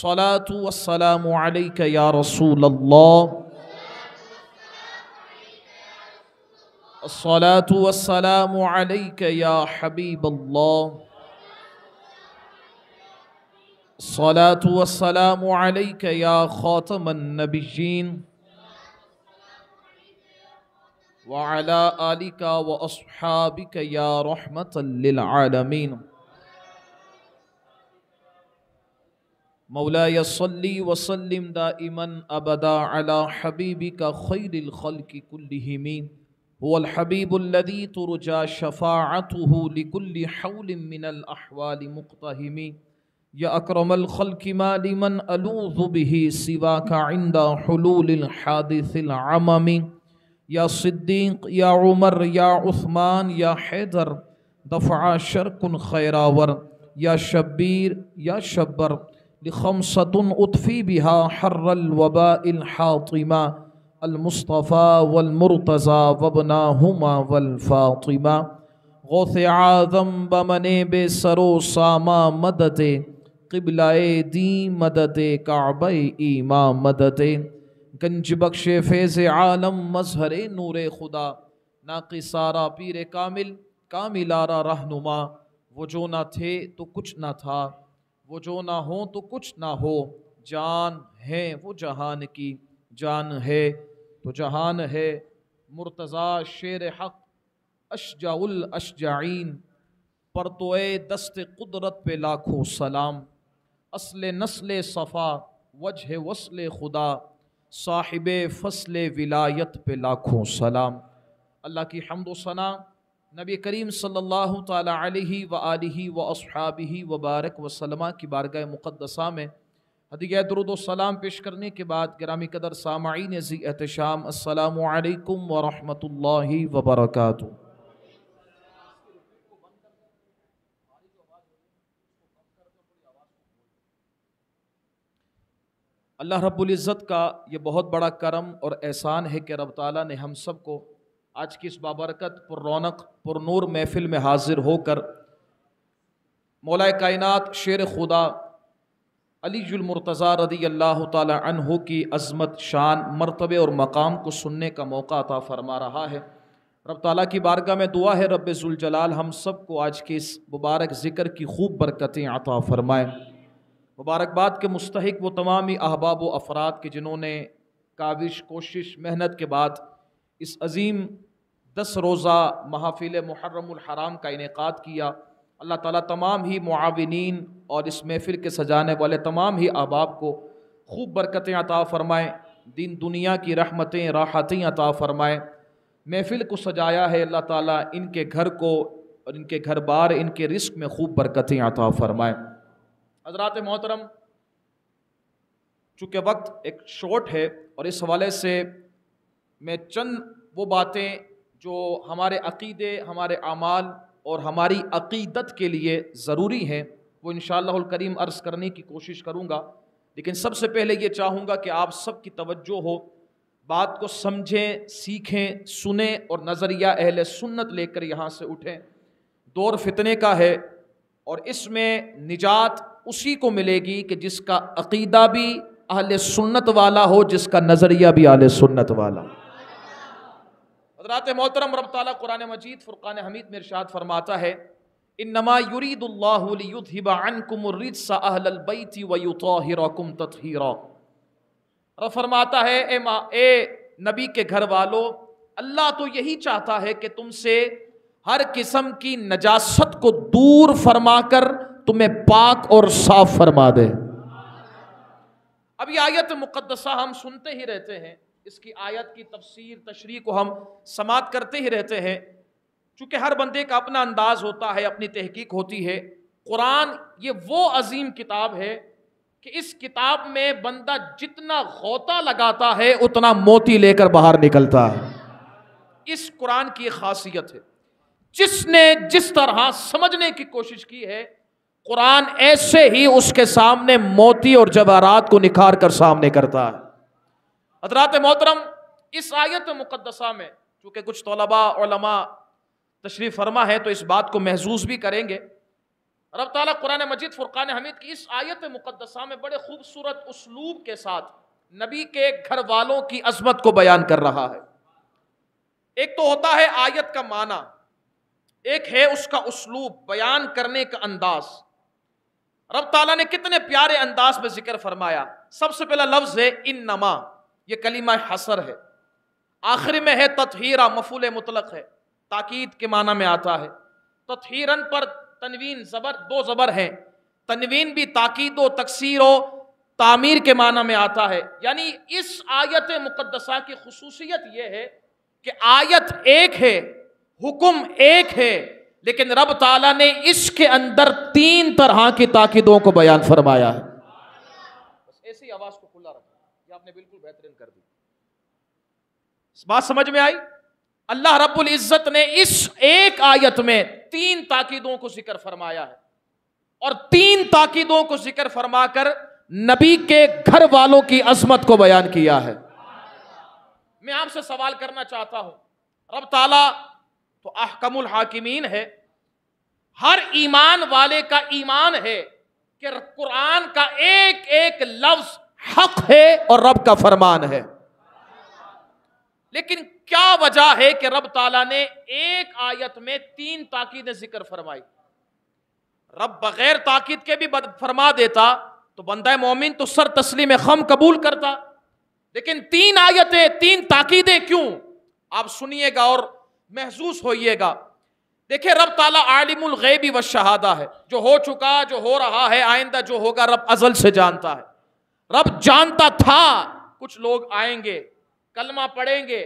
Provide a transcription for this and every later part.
الصلاة والسلام عليك يا رسول الله. الصلاة والسلام عليك يا حبيب الله. الصلاة والسلام عليك يا خاتم النبيين وعلى آلك وأصحابك يا رحمة للعالمين. مولاي صلي وسلم دائما أبدا على حبيبك خير الخلق كلهم. هو الحبيب الذي ترجى شفاعته لكل حول من الأحوال مقتهم. يا أكرم الخلق ما لمن ألوذ به سواك عند حلول الحادث العمم. يا صديق يا عمر يا عثمان يا حيدر دفع شرك خيراور. يا شبير يا شبر لخمسة أطفي بها حر الوباء الحاطمة. المصطفى والمرتضى وابناهما والفاطمة. غوث اعظم بمن بے سرو ساما مدد قبلہ دی مدد کعبہ ایماں مدد. گنج بخش فیض عالم مظہر نور خدا ناقصارہ پیر کامل کاملارہ رہنما. وہ جو نہ تھے تو کچھ نہ تھا، وہ جو نہ ہوں تو کچھ نہ ہو. جان ہے وہ جہان کی، جان ہے تو جہان ہے. مرتضی شیر حق اشجع الاشجعین، پرتوئے دست قدرت پہ لاکھوں سلام. اصل نسل صفا وجہ وصل خدا، صاحب فصل ولایت پہ لاکھوں سلام. اللہ کی حمد و ثنا نبی کریم صلی اللہ تعالی علیہ وآلہ واصحابہ وبارک وسلم کی بارگاہ مقدسہ میں ہدیہ درود و سلام پیش کرنے کے بعد گرامی قدر سامعین ذی احتشام، السلام علیکم ورحمۃ اللہ وبرکاتہ. اللہ رب العزت کا یہ بہت بڑا کرم اور احسان ہے کہ رب تعالیٰ نے ہم سب کو آج کی اس بابرکت پر رونق پر نور محفل میں حاضر ہو کر مولا کائنات شیر خدا علی المرتضیٰ رضی اللہ تعالی عنہ کی عظمت شان مرتبے اور مقام کو سننے کا موقع عطا فرما رہا ہے. رب تعالیٰ کی بارگاہ میں دعا ہے رب ذوالجلال ہم سب کو آج کے اس مبارک ذکر کی خوب برکتیں عطا فرمائے. مبارکباد کے مستحق وہ تمامی احباب و افراد کے جنہوں نے کاوش کوشش محنت کے بعد اس عظیم 10 روزہ محافل محرم الحرام کا انعقاد کیا. اللہ تعالیٰ تمام ہی معاونین اور اس محفل کے سجانے والے تمام ہی احباب کو خوب برکتیں عطا فرمائے، دین دنیا کی رحمتیں راحتیں عطا فرمائے. محفل کو سجایا ہے اللہ تعالیٰ ان کے گھر کو اور ان کے گھر بار ان کے رزق میں خوب برکتیں عطا فرمائے. حضرات محترم، چونکہ وقت ایک شارٹ ہے اور اس حوالے سے میں چند وہ باتیں جو ہمارے عقیدے، ہمارے اعمال اور ہماری عقیدت کے لیے ضروری ہیں وہ انشاءاللہ الکریم عرض کرنے کی کوشش کروں گا. لیکن سب سے پہلے یہ چاہوں گا کہ آپ سب کی توجہ ہو، بات کو سمجھیں، سیکھیں، سنیں اور نظریہ اہل سنت لے کر یہاں سے اٹھیں. دور فتنے کا ہے اور اس میں نجات اسی کو ملے گی کہ جس کا عقیدہ بھی اہل سنت والا ہو، جس کا نظریہ بھی اہل سنت والا. حضرات محترم، رب تعالیٰ قرآن مجید فرقان حمید میں ارشاد فرماتا ہے انما یرید اللہ لیذھب عنکم الرجس اہل البیت ویطہرکم تطہیرا. رب فرماتا ہے اے نبی کے گھر والو، اللہ تو یہی چاہتا ہے کہ تم سے ہر قسم کی نجاست کو دور فرما کر تمہیں پاک اور صاف فرما دے. اب یہ آیت مقدسہ ہم سنتے ہی رہتے ہیں، اس کی آیت کی تفسیر تشریح کو ہم سماعت کرتے ہی رہتے ہیں. چونکہ ہر بندے کا اپنا انداز ہوتا ہے، اپنی تحقیق ہوتی ہے. قرآن یہ وہ عظیم کتاب ہے کہ اس کتاب میں بندہ جتنا غوطہ لگاتا ہے اتنا موتی لے کر باہر نکلتا ہے. اس قرآن کی ایک خاصیت ہے، جس نے جس طرح سمجھنے کی کوشش کی ہے قرآن ایسے ہی اس کے سامنے موتی اور جواہرات کو نکھار کر سامنے کرتا ہے. حضرات محترم، اس آیت مقدسہ میں چونکہ کچھ طلباء علماء تشریف فرما ہے تو اس بات کو محسوس بھی کریں گے. رب تعالیٰ قرآن مجید فرقان حمید کی اس آیت مقدسہ میں بڑے خوبصورت اسلوب کے ساتھ نبی کے گھر والوں کی عظمت کو بیان کر رہا ہے۔ ایک تو ہوتا ہے آیت کا معنی، ایک ہے اس کا اسلوب، بیان کرنے کا انداز۔ رب تعالیٰ نے کتنے پیارے انداز میں ذکر فرمایا۔ سب سے پہلا لفظ ہے انما، یہ کلمہ حصر ہے، آخر میں ہے تطہیرا، مفعول مطلق ہے، تاکید کے معنی میں آتا ہے۔ تطہیرن پر تنوین زبر، دو زبر ہیں، تنوین بھی تاکید و تکسیر و تعمیر کے معنی میں آتا ہے۔ یعنی اس آیت مقدسہ کی خصوصیت یہ ہے کہ آیت ایک ہے، حکم ایک ہے، لیکن رب تعالیٰ نے اس کے اندر تین طرح کی تاکیدوں کو بیان فرمایا ہے۔ بس ایسی آواز کو کھلا رکھا، یہ آپ نے بالکل بہترین کر دی۔ اس بات سمجھ میں آئی؟ اللہ رب العزت نے اس ایک آیت میں تین تاکیدوں کو ذکر فرمایا ہے، اور تین تاکیدوں کو ذکر فرما کر نبی کے گھر والوں کی عظمت کو بیان کیا ہے۔ میں آپ سے سوال کرنا چاہتا ہوں، رب تعالیٰ تو احکم الحاکمین ہے، ہر ایمان والے کا ایمان ہے کہ قرآن کا ایک ایک لفظ حق ہے اور رب کا فرمان ہے، لیکن کیا وجہ ہے کہ رب تعالیٰ نے ایک آیت میں تین تاکیدیں ذکر فرمائی؟ رب بغیر تاکید کے بھی فرما دیتا تو بندہ مومن تو سر تسلیم خم قبول کرتا، لیکن تین آیتیں، تین تاکیدیں کیوں؟ آپ سنیے گا اور محسوس ہوئیے گا۔ دیکھیں، رب تعالیٰ عالم الغیب والشہادہ ہے، جو ہو چکا، جو ہو رہا ہے، آئندہ جو ہوگا رب ازل سے جانتا ہے۔ رب جانتا تھا کچھ لوگ آئیں گے، کلمہ پڑھیں گے،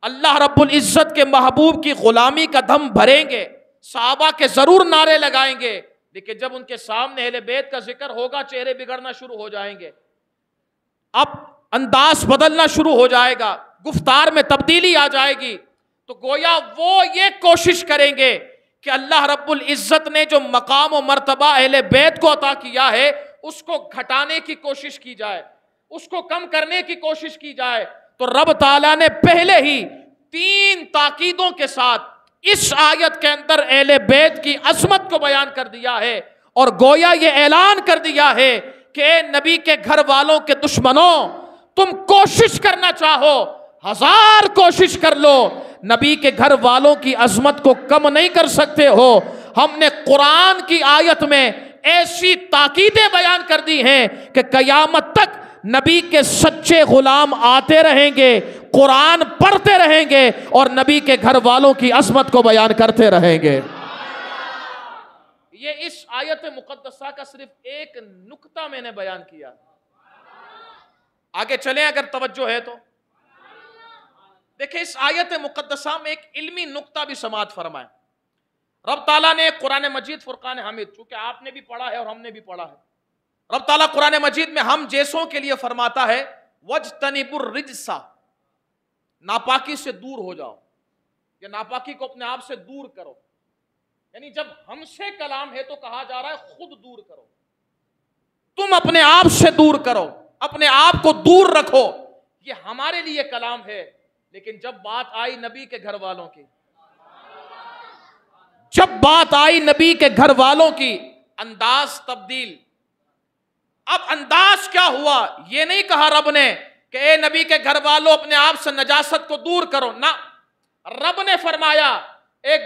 اللہ رب العزت کے محبوب کی غلامی کا دم بھریں گے، صحابہ کے ضرور نعرے لگائیں گے، لیکن جب ان کے سامنے اہل بیت کا ذکر ہوگا چہرے بگڑنا شروع ہو جائیں گے، اب انداز بدلنا شروع ہو جائے گا، گفتار میں تبدیلی آ جائے گی، تو گویا وہ یہ کوشش کریں گے کہ اللہ رب العزت نے جو مقام و مرتبہ اہل بیت کو عطا کیا ہے اس کو گھٹانے کی کوشش کی جائے، اس کو کم کرنے کی کوشش کی جائے۔ تو رب تعالیٰ نے پہلے ہی تین تاکیدوں کے ساتھ اس آیت کے اندر اہل بیت کی عظمت کو بیان کر دیا ہے، اور گویا یہ اعلان کر دیا ہے کہ اے نبی کے گھر والوں کے دشمنوں، تم کوشش کرنا چاہو، ہزار کوشش کر لو، نبی کے گھر والوں کی عظمت کو کم نہیں کر سکتے ہو۔ ہم نے قرآن کی آیت میں ایسی تاکیدیں بیان کر دی ہیں کہ قیامت تک نبی کے سچے غلام آتے رہیں گے، قرآن پڑھتے رہیں گے اور نبی کے گھر والوں کی عظمت کو بیان کرتے رہیں گے۔ یہ اس آیت مقدسہ کا صرف ایک نکتہ میں نے بیان کیا، آگے چلیں اگر توجہ ہے تو دیکھیں، اس آیت مقدسہ میں ایک علمی نکتہ بھی سماعت فرمائیں۔ رب تعالیٰ نے قرآن مجید فرقان حمید، چونکہ آپ نے بھی پڑھا ہے اور ہم نے بھی پڑھا ہے، رب تعالیٰ قرآن مجید میں ہم جیسوں کے لیے فرماتا ہے وَاجْتَنِبُوا الرِّجْسَ، ناپاکی سے دور ہو جاؤ، یا ناپاکی کو اپنے آپ سے دور کرو۔ یعنی جب ہم سے کلام ہے تو کہا جا رہا ہے خود دور کرو، تم اپنے آپ سے دور کرو، اپنے آپ کو دور رکھو، یہ ہمارے لیے کلام ہے۔ لیکن جب بات آئی نبی کے گھر والوں کی، جب بات آئی نبی کے گھر والوں کی، انداز تبدیل۔ اب انداز کیا ہوا؟ یہ نہیں کہا رب نے کہ اے نبی کے گھر والوں اپنے آپ سے نجاست کو دور کرو، نہ، رب نے فرمایا،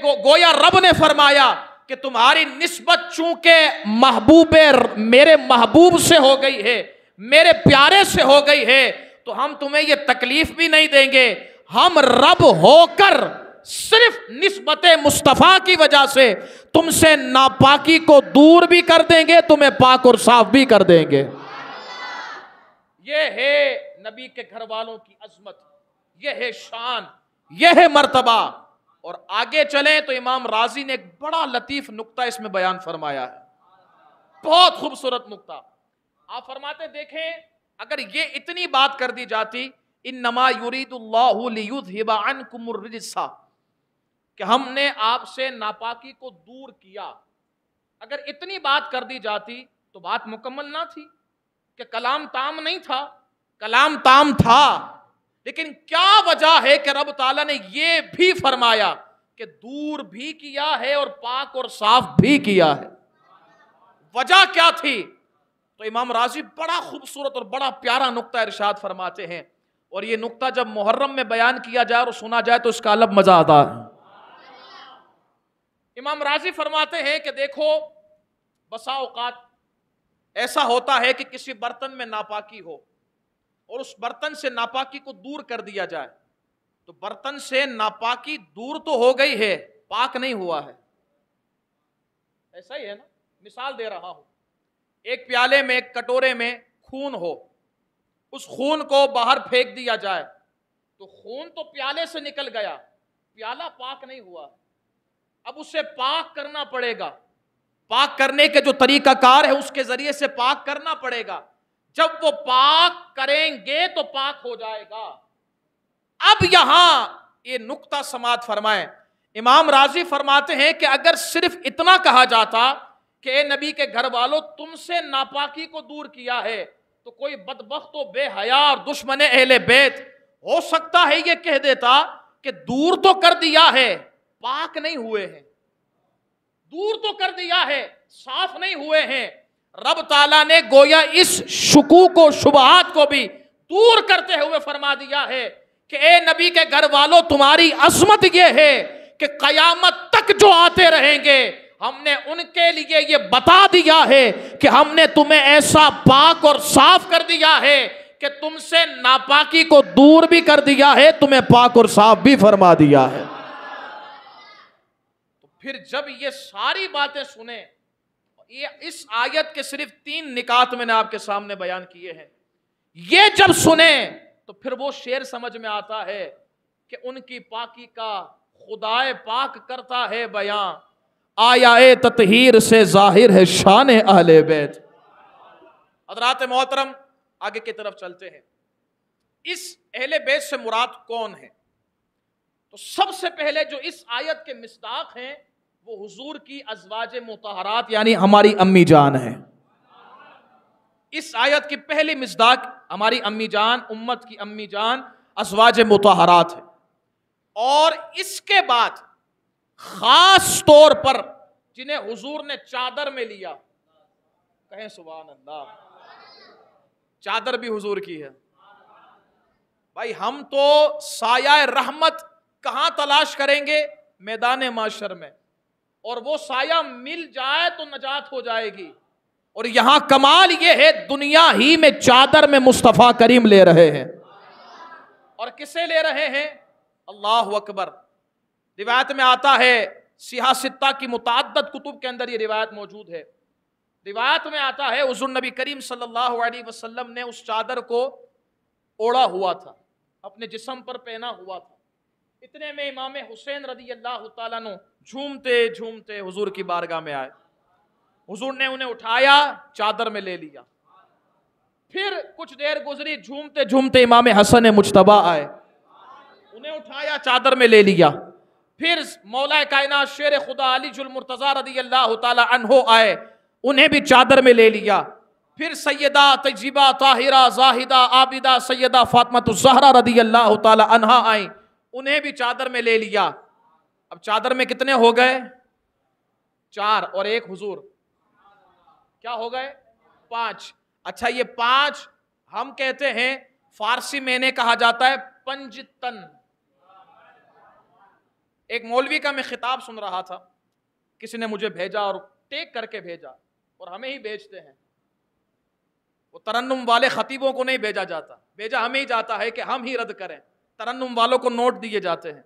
گویا رب نے فرمایا کہ تمہاری نسبت چونکہ محبوب میرے محبوب سے ہو گئی ہے، میرے پیارے سے ہو گئی ہے، تو ہم تمہیں یہ تکلیف بھی نہیں دیں گے، ہم رب ہو کر صرف نسبت مصطفیٰ کی وجہ سے تم سے ناپاکی کو دور بھی کر دیں گے، تمہیں پاک اور صاف بھی کر دیں گے۔ یہ ہے نبی کے گھر والوں کی عظمت، یہ ہے شان، یہ ہے مرتبہ۔ اور آگے چلیں تو امام رازی نے ایک بڑا لطیف نکتہ اس میں بیان فرمایا ہے، بہت خوبصورت نکتہ۔ آپ فرماتے دیکھیں، اگر یہ اتنی بات کر دی جاتی انما یرید اللہ لیذھب عنکم الرجس، کہ ہم نے آپ سے ناپاکی کو دور کیا، اگر اتنی بات کر دی جاتی تو بات مکمل نہ تھی کہ کلام تام نہیں تھا، کلام تام تھا، لیکن کیا وجہ ہے کہ رب تعالیٰ نے یہ بھی فرمایا کہ دور بھی کیا ہے اور پاک اور صاف بھی کیا ہے۔ وجہ کیا تھی؟ تو امام راضی بڑا خوبصورت اور بڑا پیارا نقطہ ارشاد فرماتے ہیں، اور یہ نقطہ جب محرم میں بیان کیا جائے اور سنا جائے تو اس کا الگ مزہ آتا ہے۔ امام راضی فرماتے ہیں کہ دیکھو، بسا اوقات ایسا ہوتا ہے کہ کسی برتن میں ناپاکی ہو اور اس برتن سے ناپاکی کو دور کر دیا جائے، تو برتن سے ناپاکی دور تو ہو گئی ہے، پاک نہیں ہوا ہے۔ ایسا ہی ہے نا، مثال دے رہا ہوں، ایک پیالے میں، ایک کٹورے میں خون ہو، اس خون کو باہر پھینک دیا جائے تو خون تو پیالے سے نکل گیا، پیالہ پاک نہیں ہوا، اب اسے پاک کرنا پڑے گا، پاک کرنے کے جو طریقہ کار ہے اس کے ذریعے سے پاک کرنا پڑے گا، جب وہ پاک کریں گے تو پاک ہو جائے گا۔ اب یہاں یہ نقطہ سماعت فرمائیں، امام راضی فرماتے ہیں کہ اگر صرف اتنا کہا جاتا کہ اے نبی کے گھر والوں تم سے ناپاکی کو دور کیا ہے، تو کوئی بدبخت و بے حیا اور دشمن اہل بیت ہو سکتا ہے یہ کہہ دیتا کہ دور تو کر دیا ہے، پاک نہیں ہوئے ہیں، دور تو کر دیا ہے، صاف نہیں ہوئے ہیں۔ رب تعالیٰ نے گویا اس شکوک و شبہات کو بھی دور کرتے ہوئے فرما دیا ہے کہ اے نبی کے گھر والوں تمہاری عظمت یہ ہے کہ قیامت تک جو آتے رہیں گے ہم نے ان کے لیے یہ بتا دیا ہے کہ ہم نے تمہیں ایسا پاک اور صاف کر دیا ہے کہ تم سے ناپاکی کو دور بھی کر دیا ہے، تمہیں پاک اور صاف بھی فرما دیا ہے۔ تو پھر جب یہ ساری باتیں سنیں، یہ اس آیت کے صرف 3 نکات میں نے آپ کے سامنے بیان کیے ہیں، یہ جب سنیں تو پھر وہ شعر سمجھ میں آتا ہے کہ ان کی پاکی کا خدائے پاک کرتا ہے بیان، آیا اے تطہیر سے ظاہر ہے شان اہل بیت۔ حضرات محترم آگے کی طرف چلتے ہیں، اس اہل بیت سے مراد کون ہے؟ تو سب سے پہلے جو اس آیت کے مصداق ہیں وہ حضور کی ازواج مطہرات یعنی ہماری امی جان ہیں۔ اس آیت کی پہلی مصداق ہماری امی جان، امت کی امی جان ازواج مطہرات ہے، اور اس کے بعد خاص طور پر جنہیں حضور نے چادر میں لیا، کہیں سبحان اللہ، چادر بھی حضور کی ہے۔ بھائی ہم تو سایہ رحمت کہاں تلاش کریں گے؟ میدان معاشر میں، اور وہ سایہ مل جائے تو نجات ہو جائے گی، اور یہاں کمال یہ ہے دنیا ہی میں چادر میں مصطفیٰ کریم لے رہے ہیں، اور کسے لے رہے ہیں؟ اللہ اکبر۔ روایت میں آتا ہے، سیاہ ستہ کی متعدد کتب کے اندر یہ روایت موجود ہے، روایت میں آتا ہے حضور نبی کریم صلی اللہ علیہ وسلم نے اس چادر کو اوڑا ہوا تھا، اپنے جسم پر پہنا ہوا تھا، اتنے میں امام حسین رضی اللہ تعالیٰ عنہ جھومتے جھومتے حضور کی بارگاہ میں آئے، حضور نے انہیں اٹھایا، چادر میں لے لیا، پھر کچھ دیر گزری، جھومتے جھومتے امام حسن مجتبیٰ آئے، انہیں اٹھایا، چادر میں لے لیا، پھر مولا کائنات شیر خدا علی المرتضیٰ رضی اللہ تعالی عنہ آئے، انہیں بھی چادر میں لے لیا، پھر سیدہ طیبہ طاہرہ زاہدہ عابدہ سیدہ فاطمہ الزہرا رضی اللہ تعالی عنہا آئیں، انہیں بھی چادر میں لے لیا۔ اب چادر میں کتنے ہو گئے؟ 4 اور ایک حضور، کیا ہو گئے؟ 5۔ اچھا یہ 5 ہم کہتے ہیں، فارسی میں نے کہا جاتا ہے پنجتن۔ ایک مولوی کا میں خطاب سن رہا تھا، کسی نے مجھے بھیجا اور ٹیک کر کے بھیجا، اور ہمیں ہی بھیجتے ہیں، وہ ترنم والے خطیبوں کو نہیں بھیجا جاتا، بھیجا ہمیں ہی جاتا ہے کہ ہم ہی رد کریں، ترنم والوں کو نوٹ دیے جاتے ہیں،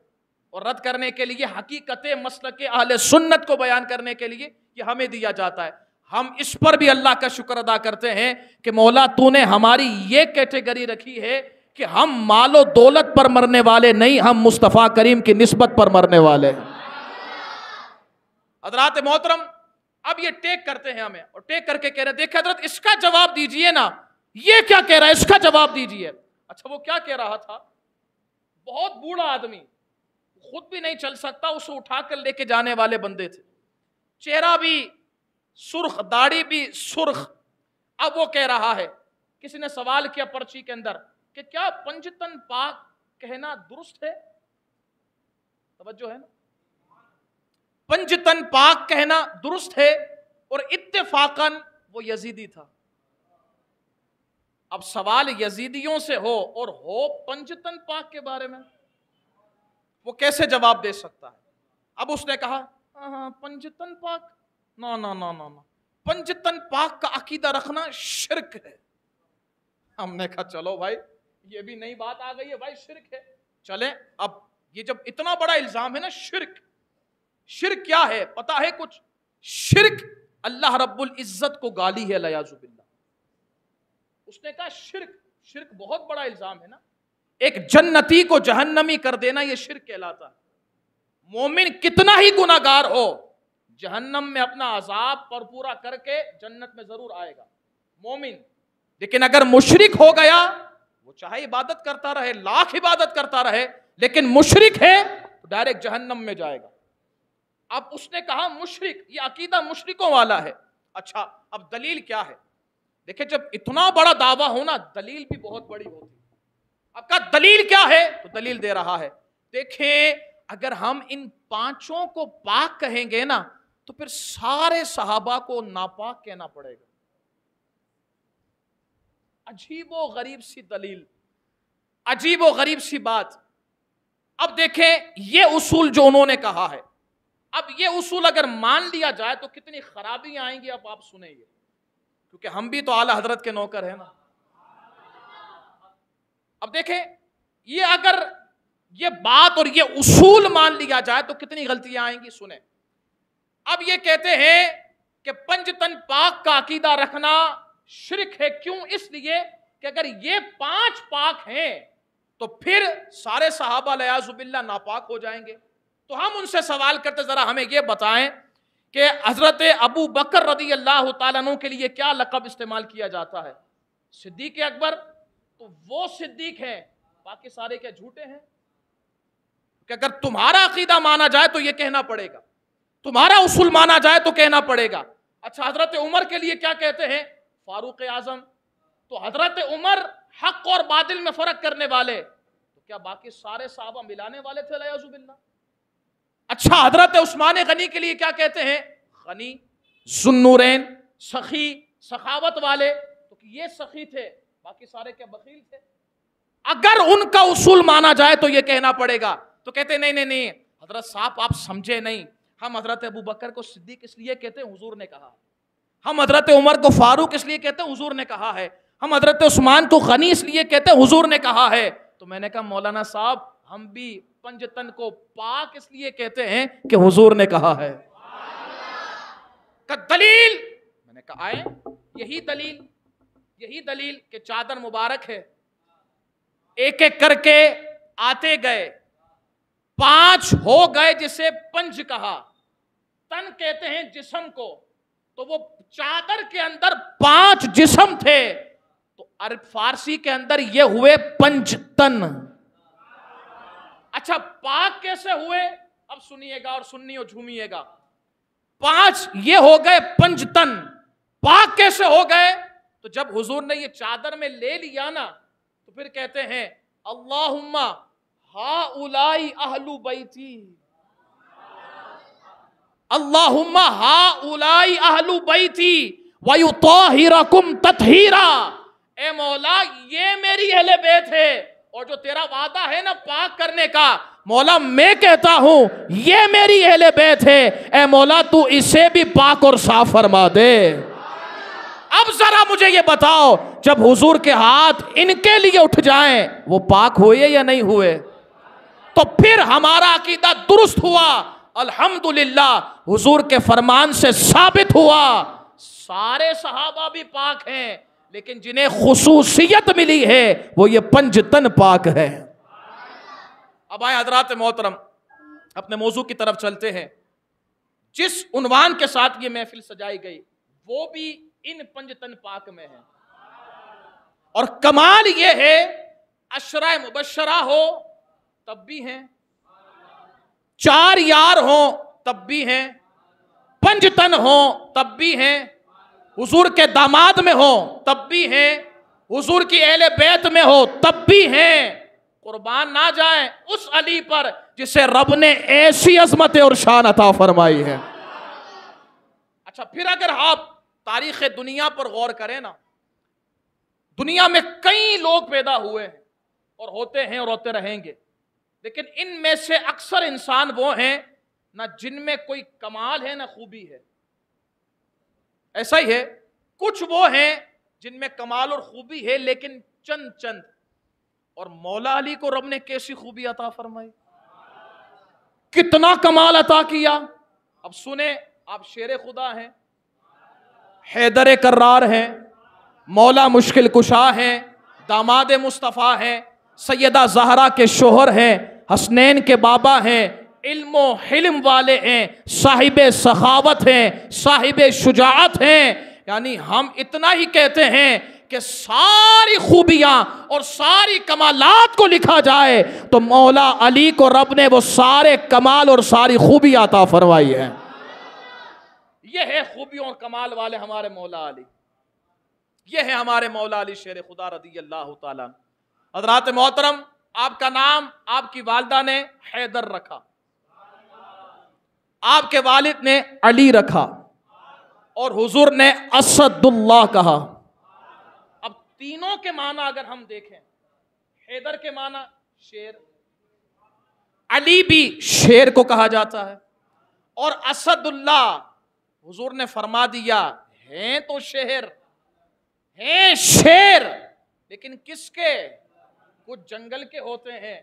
اور رد کرنے کے لیے حقیقت مسلک اہل سنت کو بیان کرنے کے لیے یہ ہمیں دیا جاتا ہے۔ ہم اس پر بھی اللہ کا شکر ادا کرتے ہیں کہ مولا تو نے ہماری یہ کیٹیگری رکھی ہے کہ ہم مال و دولت پر مرنے والے نہیں، ہم مصطفیٰ کریم کی نسبت پر مرنے والے ہیں۔ حضرات محترم اب یہ ٹیک کرتے ہیں ہمیں، اور ٹیک کر کے کہہ رہے ہیں دیکھ حضرت اس کا جواب دیجئے نا، یہ کیا کہہ رہا ہے، اس کا جواب دیجئے۔ اچھا وہ کیا کہہ رہا تھا؟ بہت بوڑھا آدمی، خود بھی نہیں چل سکتا، اسے اٹھا کر لے کے جانے والے بندے تھے، چہرہ بھی سرخ، داڑھی بھی سرخ۔ اب وہ کہہ رہا ہے، کسی نے سوال کیا پرچی کے اندر کہ کیا پنجتن پاک کہنا درست ہے؟ توجہ ہے نا، پنجتن پاک کہنا درست ہے؟ اور اتفاقاً وہ یزیدی تھا. اب سوال یزیدیوں سے ہو اور ہو پنجتن پاک کے بارے میں، وہ کیسے جواب دے سکتا ہے؟ اب اس نے کہا ہاں پنجتن پاک، نا نا نا نا نا، پنجتن پاک کا عقیدہ رکھنا شرک ہے. ہم نے کہا چلو بھائی یہ بھی نئی بات آ گئی ہے بھائی، شرک ہے. چلیں اب یہ جب اتنا بڑا الزام ہے نا، شرک کیا ہے پتا ہے کچھ؟ شرک اللہ رب العزت کو گالی ہے والعیاذ باللہ. اس نے کہا شرک بہت بڑا الزام ہے نا، ایک جنتی کو جہنمی کر دینا یہ شرک کہلاتا ہے. مومن کتنا ہی گناہگار ہو جہنم میں اپنا عذاب پر پورا کر کے جنت میں ضرور آئے گا مومن. لیکن اگر مشرک ہو گیا، وہ چاہے عبادت کرتا رہے، لاکھ عبادت کرتا رہے، لیکن مشرک ہے تو ڈائریکٹ جہنم میں جائے گا. اب اس نے کہا مشرک، یہ عقیدہ مشرکوں والا ہے. اچھا اب دلیل کیا ہے؟ دیکھیں جب اتنا بڑا دعویٰ ہونا، دلیل بھی بہت بڑی ہوتی. اب کہا دلیل کیا ہے؟ تو دلیل دے رہا ہے. دیکھیں اگر ہم ان پانچوں کو پاک کہیں گے نا تو پھر سارے صحابہ کو ناپاک کہنا پڑے گا. عجیب و غریب سی دلیل، عجیب و غریب سی بات. اب دیکھیں یہ اصول جو انہوں نے کہا ہے، اب یہ اصول اگر مان لیا جائے تو کتنی خرابیاں آئیں گی اب آپ سنیں گے، کیونکہ ہم بھی تو اعلی حضرت کے نوکر ہیں نا. اب دیکھیں یہ اگر یہ بات اور یہ اصول مان لیا جائے تو کتنی غلطیاں آئیں گی. سنیں اب یہ کہتے ہیں کہ پنجتن پاک کا عقیدہ رکھنا شرک ہے. کیوں؟ اس لیے کہ اگر یہ پانچ پاک ہیں تو پھر سارے صحابہ والعیاذ باللہ ناپاک ہو جائیں گے. تو ہم ان سے سوال کرتے ذرا ہمیں یہ بتائیں کہ حضرت ابو بکر رضی اللہ تعالیٰ عنہ کے لیے کیا لقب استعمال کیا جاتا ہے؟ صدیق اکبر. تو وہ صدیق ہیں، باقی سارے کیا جھوٹے ہیں؟ کہ اگر تمہارا عقیدہ مانا جائے تو یہ کہنا پڑے گا، تمہارا اصول مانا جائے تو کہنا پڑے گا. اچھا حضرت عمر کے لیے کیا کہتے ہیں؟ فاروق اعظم. تو حضرت عمر حق اور باطل میں فرق کرنے والے، تو کیا باقی سارے صحابہ ملانے والے تھے والعیاذ باللہ؟ اچھا حضرت عثمان غنی کے لیے کیا کہتے ہیں؟ غنی، ذوالنورین، سخی، سخاوت والے. تو یہ سخی تھے، باقی سارے کیا بخیل تھے؟ اگر ان کا اصول مانا جائے تو یہ کہنا پڑے گا. تو کہتے نہیں حضرت صاحب آپ سمجھے نہیں، ہم حضرت ابو بکر کو صدیق اس لیے کہتے ہیں حضور نے کہا، ہم حضرت عمر کو فاروق اس لیے کہتے ہیں حضور نے کہا ہے، ہم حضرت عثمان کو غنی اس لیے کہتے ہیں حضور نے کہا ہے. تو میں نے کہا مولانا صاحب ہم بھی پنجتن کو پاک اس لیے کہتے ہیں کہ حضور نے کہا ہے. دلیل؟ میں نے کہا آئے یہی دلیل کہ چادر مبارک ہے. ایک ایک کر کے آتے گئے، پانچ ہو گئے جسے پنج کہا. تن کہتے ہیں جسم کو، تو وہ چادر کے اندر پانچ جسم تھے، تو عرب فارسی کے اندر یہ ہوئے پنج تن. اچھا پاک کیسے ہوئے؟ اب سنیے گا اور سننی اور جھومیے گا. پانچ یہ ہو گئے پنج تن، پاک کیسے ہو گئے؟ تو جب حضور نے یہ چادر میں لے لیا نا تو پھر کہتے ہیں اللہم ہؤلاء اہل بیتی، اللہم ہؤلاء اہل بیتی ویطہرکم تطہیرا. اے مولا یہ میری اہل بیت ہے، اور جو تیرا وعدہ ہے نا پاک کرنے کا، مولا میں کہتا ہوں یہ میری اہل بیت ہے، اے مولا تو اسے بھی پاک اور صاف فرما دے. اب ذرا مجھے یہ بتاؤ جب حضور کے ہاتھ ان کے لیے اٹھ جائیں وہ پاک ہوئے یا نہیں ہوئے؟ تو پھر ہمارا عقیدہ درست ہوا، الحمدللہ حضور کے فرمان سے ثابت ہوا سارے صحابہ بھی پاک ہیں، لیکن جنہیں خصوصیت ملی ہے وہ یہ پنج تن پاک ہے. اب آئے حضرات محترم اپنے موضوع کی طرف چلتے ہیں. جس عنوان کے ساتھ یہ محفل سجائی گئی وہ بھی ان پنج تن پاک میں ہے. اور کمال یہ ہے عشرہ مبشرہ ہو تب بھی ہیں، چار یار ہوں تب بھی ہیں، پنج تن ہوں تب بھی ہیں، حضور کے داماد میں ہو تب بھی ہیں، حضور کی اہل بیت میں ہو تب بھی ہیں. قربان نہ جائیں اس علی پر جسے رب نے ایسی عظمت اور شان عطا فرمائی ہے. اچھا پھر اگر آپ تاریخ دنیا پر غور کریں نا، دنیا میں کئی لوگ پیدا ہوئے ہیں اور ہوتے ہیں اور ہوتے رہیں گے، لیکن ان میں سے اکثر انسان وہ ہیں نہ جن میں کوئی کمال ہے نہ خوبی ہے. ایسا ہی ہے، کچھ وہ ہیں جن میں کمال اور خوبی ہے لیکن چند. اور مولا علی کو رب نے کیسی خوبی عطا فرمائی، کتنا کمال عطا کیا. اب سنیں، آپ شیر خدا ہیں، حیدر کرار ہیں، مولا مشکل کشا ہیں، داماد مصطفیٰ ہیں، سیدہ زہرا کے شوہر ہیں، حسنین کے بابا ہیں، علم و حلم والے ہیں، صاحب سخاوت ہیں، صاحب شجاعت ہیں. یعنی ہم اتنا ہی کہتے ہیں کہ ساری خوبیاں اور ساری کمالات کو لکھا جائے تو مولا علی کو رب نے وہ سارے کمال اور ساری خوبی عطا فرمائی ہے. یہ ہے خوبیوں اور کمال والے ہمارے مولا علی، یہ ہے ہمارے مولا علی شیر خدا رضی اللہ تعالیٰ. حضرات محترم، آپ کا نام آپ کی والدہ نے حیدر رکھا، آپ کے والد نے علی رکھا، اور حضور نے اسد اللہ کہا. اب تینوں کے معنی اگر ہم دیکھیں، حیدر کے معنی شیر، علی بھی شیر کو کہا جاتا ہے، اور اسد اللہ حضور نے فرما دیا ہیں تو شہر ہیں، شیر لیکن کس کے؟ کچھ جنگل کے ہوتے ہیں،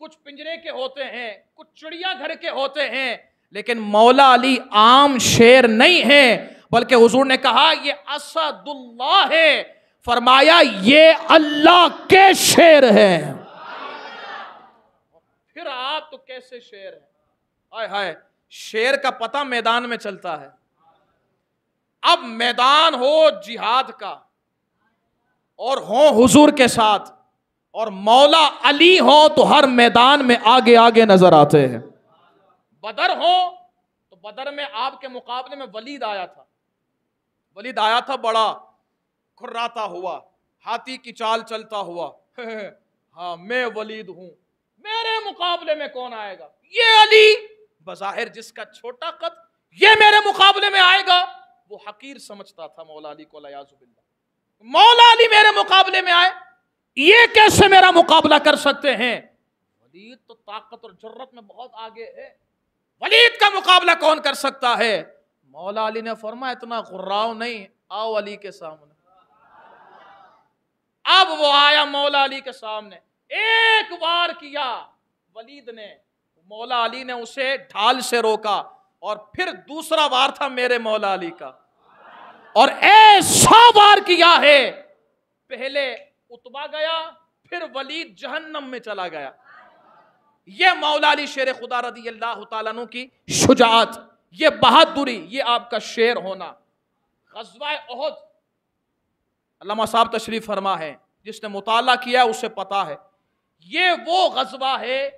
کچھ پنجرے کے ہوتے ہیں، کچھ چڑیا گھر کے ہوتے ہیں، لیکن مولا علی عام شیر نہیں ہے، بلکہ حضور نے کہا یہ اسد اللہ ہے، فرمایا یہ اللہ کے شیر ہیں. پھر آپ تو کیسے شیر ہیں؟ ہائے ہائے، شیر کا پتہ میدان میں چلتا ہے. اب میدان ہو جہاد کا اور ہوں حضور کے ساتھ اور مولا علی ہو تو ہر میدان میں آگے آگے نظر آتے ہیں. بدر ہو تو بدر میں آپ کے مقابلے میں ولید آیا تھا، ولید آیا تھا بڑا کھراتا ہوا، ہاتھی کی چال چلتا ہوا، ہاں میں ولید ہوں، میرے مقابلے میں کون آئے گا؟ یہ علی بظاہر جس کا چھوٹا قد یہ میرے مقابلے میں آئے گا، وہ حقیر سمجھتا تھا مولا علی کو، الیاذ باللہ. مولا علی میرے مقابلے میں آئے، یہ کیسے میرا مقابلہ کر سکتے ہیں؟ ولید تو طاقت اور جرت میں بہت آگے ہے، ولید کا مقابلہ کون کر سکتا ہے؟ مولا علی نے فرمایا اتنا غراؤ نہیں، آؤ علی کے سامنے. اب وہ آیا مولا علی کے سامنے، ایک وار کیا ولید نے، مولا علی نے اسے ڈھال سے روکا، اور پھر دوسرا وار تھا میرے مولا علی کا، اور ایسا وار کیا ہے، پہلے عتبہ گیا پھر ولید جہنم میں چلا گیا. یہ مولا علی شیر خدا رضی اللہ تعالیٰ عنہ کی شجاعت، یہ بہادری، یہ آپ کا شیر ہونا. غزوہ احد، علامہ صاحب تشریف فرما ہے، جس نے مطالعہ کیا اسے پتا ہے، یہ وہ غزوہ ہے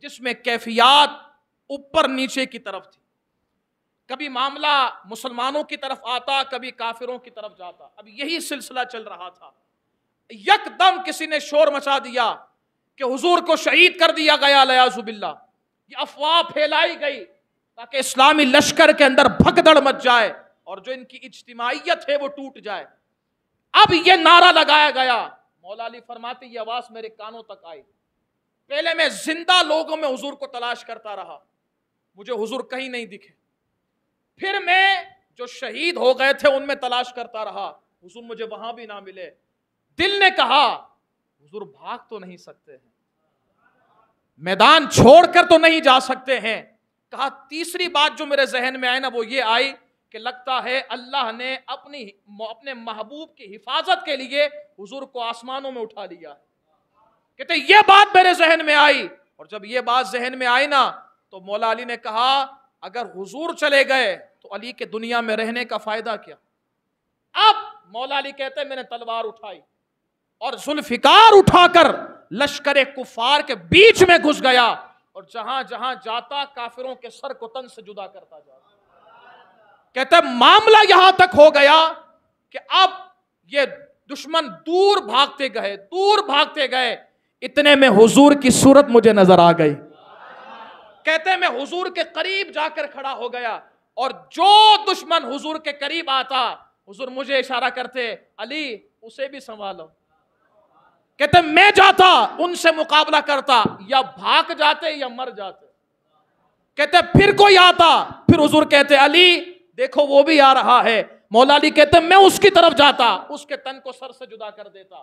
جس میں کیفیات اوپر نیچے کی طرف تھی. کبھی معاملہ مسلمانوں کی طرف آتا، کبھی کافروں کی طرف جاتا. اب یہی سلسلہ چل رہا تھا. یک دم کسی نے شور مچا دیا کہ حضور کو شہید کر دیا گیا، الیاذ باللہ. یہ افواہ پھیلائی گئی تاکہ اسلامی لشکر کے اندر بھگدڑ مچ جائے اور جو ان کی اجتماعیت ہے وہ ٹوٹ جائے. اب یہ نعرہ لگایا گیا، مولا علی فرماتے یہ آواز میرے کانوں تک آئی. پہلے میں زندہ لوگوں میں حضور کو تلاش کرتا رہا، مجھے حضور کہیں نہیں دکھے. پھر میں جو شہید ہو گئے تھے ان میں تلاش کرتا رہا، حضور مجھے وہاں بھی نہ ملے. دل نے کہا حضور بھاگ تو نہیں سکتے ہیں، میدان چھوڑ کر تو نہیں جا سکتے ہیں. کہا تیسری بات جو میرے ذہن میں آئی نا وہ یہ آئی کہ لگتا ہے اللہ نے اپنے محبوب کی حفاظت کے لیے حضور کو آسمانوں میں اٹھا لیا. کہتے یہ بات میرے ذہن میں آئی، اور جب یہ بات ذہن میں آئی نا تو مولا علی نے کہا اگر حضور چلے گئے تو علی کے دنیا میں رہنے کا فائدہ کیا. اب مولا علی کہتے ہیں میں نے تلوار اٹھائی اور ذوالفقار اٹھا کر لشکر کفار کے بیچ میں گھس گیا، اور جہاں جہاں جاتا کافروں کے سر کو تن سے جدا کرتا جاتا. کہتے ہیں معاملہ یہاں تک ہو گیا کہ اب یہ دشمن دور بھاگتے گئے، اتنے میں حضور کی صورت مجھے نظر آ گئی. کہتے ہیں میں حضور کے قریب جا کر کھڑا ہو گیا، اور جو دشمن حضور کے قریب آتا حضور مجھے اشارہ کرتے علی اسے بھی سنبھالو. کہتے میں جاتا ان سے مقابلہ کرتا یا بھاگ جاتے یا مر جاتے. کہتے پھر کوئی آتا پھر حضور کہتے علی دیکھو وہ بھی آ رہا ہے. مولا علی کہتے میں اس کی طرف جاتا اس کے تن کو سر سے جدا کر دیتا.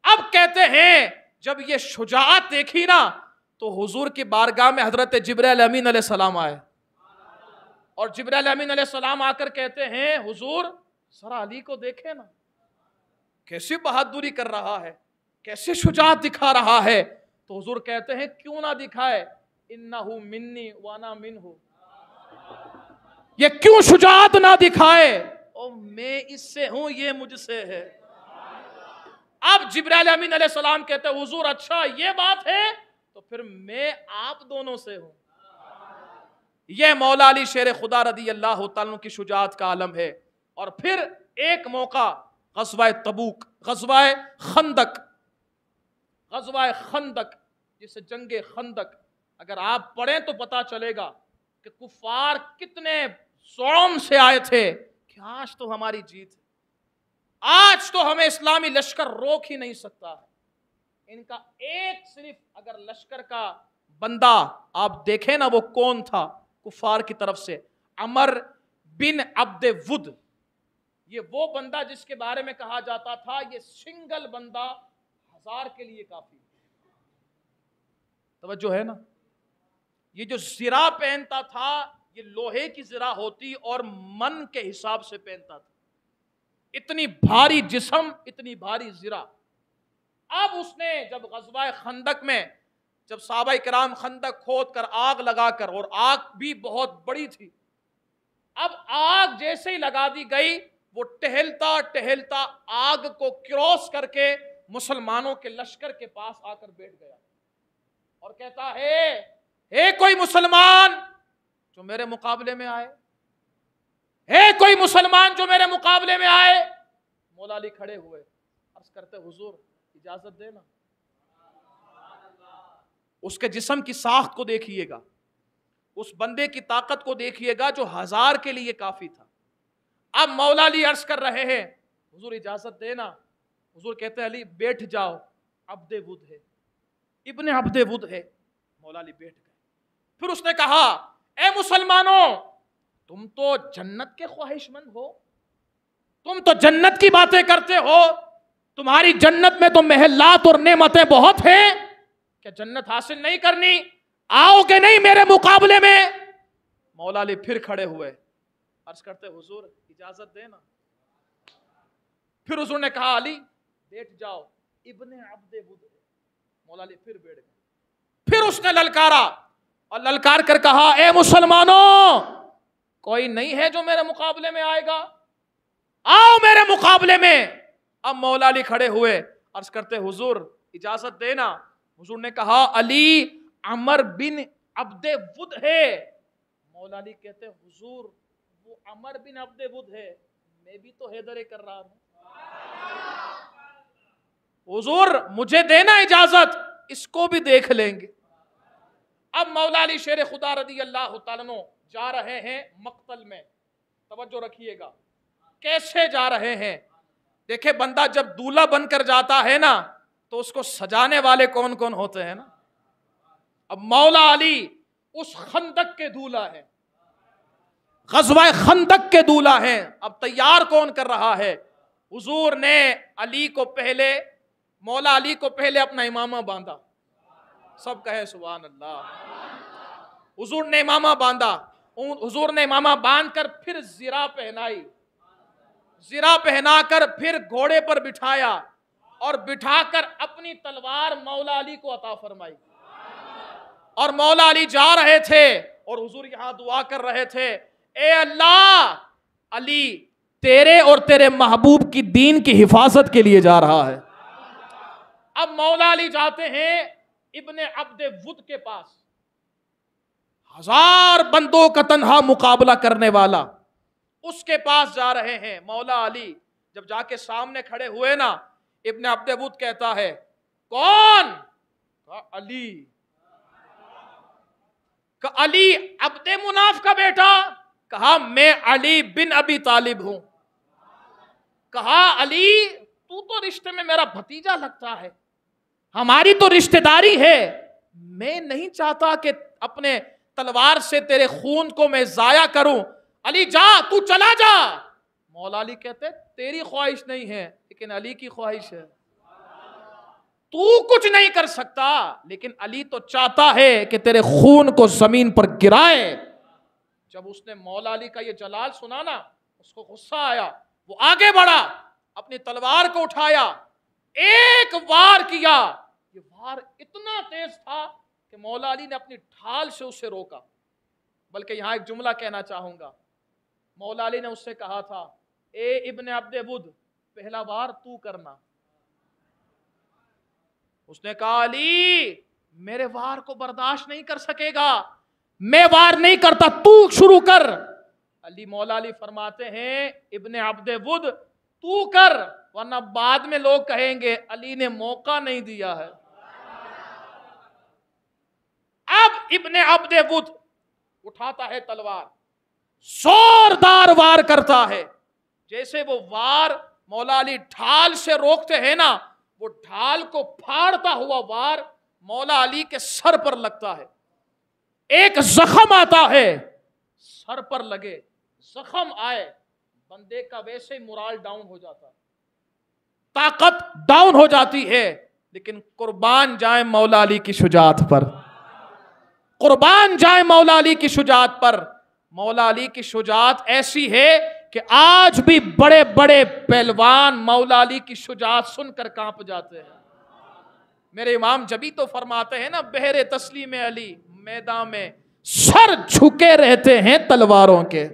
اب کہتے ہیں جب یہ شجاعت دیکھی نا تو حضور کی بارگاہ میں حضرت جبرائیل امین علیہ السلام آئے اور جبرائیل امین علیہ السلام آ کر کہتے ہیں حضور ذرا علی کو دیکھیں نا کیسی بہادری کر رہا ہے کیسے شجاعت دکھا رہا ہے. تو حضور کہتے ہیں کیوں نہ دکھائے انہو منی وانا منہو. یہ کیوں شجاعت نہ دکھائے او میں اس سے ہوں یہ مجھ سے ہے. اب جبرائیل امین علیہ السلام کہتے ہیں حضور اچھا یہ بات ہے تو پھر میں آپ دونوں سے ہوں. یہ مولا علی شیر خدا رضی اللہ تعالیٰ کی شجاعت کا عالم ہے. اور پھر ایک موقع غزوہ تبوک غزوہ خندق جسے جنگ خندق اگر آپ پڑھیں تو پتا چلے گا کہ کفار کتنے زوم سے آئے تھے کہ آج تو ہماری جیت ہے آج تو ہمیں اسلامی لشکر روک ہی نہیں سکتا. ان کا ایک صرف اگر لشکر کا بندہ آپ دیکھیں نا وہ کون تھا کفار کی طرف سے عمر بن عبد ود. یہ وہ بندہ جس کے بارے میں کہا جاتا تھا یہ سنگل بندہ 1000 کے لیے کافی. توجہ ہے نا. یہ جو زرہ پہنتا تھا یہ لوہے کی زرہ ہوتی اور من کے حساب سے پہنتا تھا. اتنی بھاری جسم اتنی بھاری زرہ. اب اس نے جب غزوہ خندق میں جب صحابہ کرام خندق کھود کر آگ لگا کر اور آگ بھی بہت بڑی تھی اب آگ جیسے ہی لگا دی گئی وہ ٹہلتا ٹہلتا آگ کو کراس کر کے مسلمانوں کے لشکر کے پاس آ کر بیٹھ گیا اور کہتا ہے اے کوئی مسلمان جو میرے مقابلے میں آئے اے کوئی مسلمان جو میرے مقابلے میں آئے. مولا علی کھڑے ہوئے عرض کرتے حضور اجازت دینا. اس کے جسم کی ساخت کو دیکھیے گا اس بندے کی طاقت کو دیکھیے گا جو 1000 کے لیے کافی تھا. اب مولا علی عرض کر رہے ہیں حضور اجازت دینا. حضور کہتے ہیں علی بیٹھ جاؤ عبد ود ہے ابن عبد ود ہے. مولا علی بیٹھ گئے. پھر اس نے کہا اے مسلمانوں تم تو جنت کے خواہش مند ہو تم تو جنت کی باتیں کرتے ہو تمہاری جنت میں تو محلات اور نعمتیں بہت ہیں کیا جنت حاصل نہیں کرنی آؤ کہ نہیں میرے مقابلے میں. مولا علی پھر کھڑے ہوئے عرض کرتے حضور اجازت دینا. پھر حضور نے کہا علی بیٹھ جاؤ ابن عبد ود. مولا علی پھر بیٹھ گئے. پھر اس نے للکارا اور للکار کر کہا اے مسلمانوں کوئی نہیں ہے جو میرے مقابلے میں آئے گا آؤ میرے مقابلے میں. اب مولا علی کھڑے ہوئے عرض کرتے حضور اجازت دینا. حضور نے کہا علی عمر بن عبد ود ہے. مولا علی کہتے حضور وہ عمر بن عبد ود ہے میں بھی تو حیدر کر رہا ہوں حضور مجھے دینا اجازت اس کو بھی دیکھ لیں گے. اب مولا علی شیر خدا رضی اللہ تعالیٰ عنہ جا رہے ہیں مقتل میں. توجہ رکھیے گا کیسے جا رہے ہیں. دیکھیں بندہ جب دولہا بن کر جاتا ہے نا تو اس کو سجانے والے کون کون ہوتے ہیں نا. اب مولا علی اس خندق کے دولہا ہیں غزوہ خندق کے دولہا ہیں. اب تیار کون کر رہا ہے. حضور نے علی کو پہلے مولا علی کو پہلے اپنا امامہ باندھا. سب کہے سبحان اللہ. حضور نے امامہ باندھا. حضور نے امامہ باندھ کر پھر زرہ پہنائی. زرہ پہنا کر پھر گھوڑے پر بٹھایا اور بٹھا کر اپنی تلوار مولا علی کو عطا فرمائی. اور مولا علی جا رہے تھے اور حضور یہاں دعا کر رہے تھے اے اللہ علی تیرے اور تیرے محبوب کی دین کی حفاظت کے لیے جا رہا ہے. اب مولا علی جاتے ہیں ابن عبد ود کے پاس 1000 بندوں کا تنہا مقابلہ کرنے والا اس کے پاس جا رہے ہیں. مولا علی جب جا کے سامنے کھڑے ہوئے نا ابن عبد ود کہتا ہے کون؟ کہا علی. کہ علی عبد مناف کا بیٹا کہا میں علی بن ابی طالب ہوں. کہا علی تو رشتے میں میرا بھتیجا لگتا ہے, ہماری تو رشتہ داری ہے, میں نہیں چاہتا کہ اپنے تلوار سے تیرے خون کو میں ضائع کروں. علی جا, تو چلا جا. مولا علی کہتے تیری خواہش نہیں ہے لیکن علی کی خواہش ہے. تو کچھ نہیں کر سکتا لیکن علی تو چاہتا ہے کہ تیرے خون کو زمین پر گرائے. جب اس نے مولا علی کا یہ جلال سنا نا, اس کو غصہ آیا, وہ آگے بڑھا, اپنی تلوار کو اٹھایا, ایک وار کیا. یہ وار اتنا تیز تھا کہ مولا علی نے اپنی ڈھال سے اسے روکا. بلکہ یہاں ایک جملہ کہنا چاہوں گا. مولا علی نے اس سے کہا تھا, اے ابن عبد ود, پہلا وار تو کرنا. اس نے کہا علی میرے وار کو برداشت نہیں کر سکے گا, میں وار نہیں کرتا, تو شروع کر. علی مولا علی فرماتے ہیں ابن عبد ود تو کر, ورنہ بعد میں لوگ کہیں گے علی نے موقع نہیں دیا ہے. اب ابن عبد ود اٹھاتا ہے تلوار, زوردار وار کرتا ہے. جیسے وہ وار مولا علی ڈھال سے روکتے ہیں نا, وہ ڈھال کو پھاڑتا ہوا وار مولا علی کے سر پر لگتا ہے. ایک زخم آتا ہے, سر پر لگے, زخم آئے, بندے کا ویسے ہی مورال ڈاؤن ہو جاتا ہے, طاقت ڈاؤن ہو جاتی ہے. لیکن قربان جائیں مولا علی کی شجاعت پر, قربان جائیں مولا علی کی شجاعت پر. مولا علی کی شجاعت ایسی ہے کہ آج بھی بڑے بڑے پہلوان مولا علی کی شجاعت سن کر کانپ جاتے ہیں. میرے امام جبھی تو فرماتے ہیں نا, بہر تسلیم علی میدان میں سر جھکے رہتے ہیں تلواروں کے.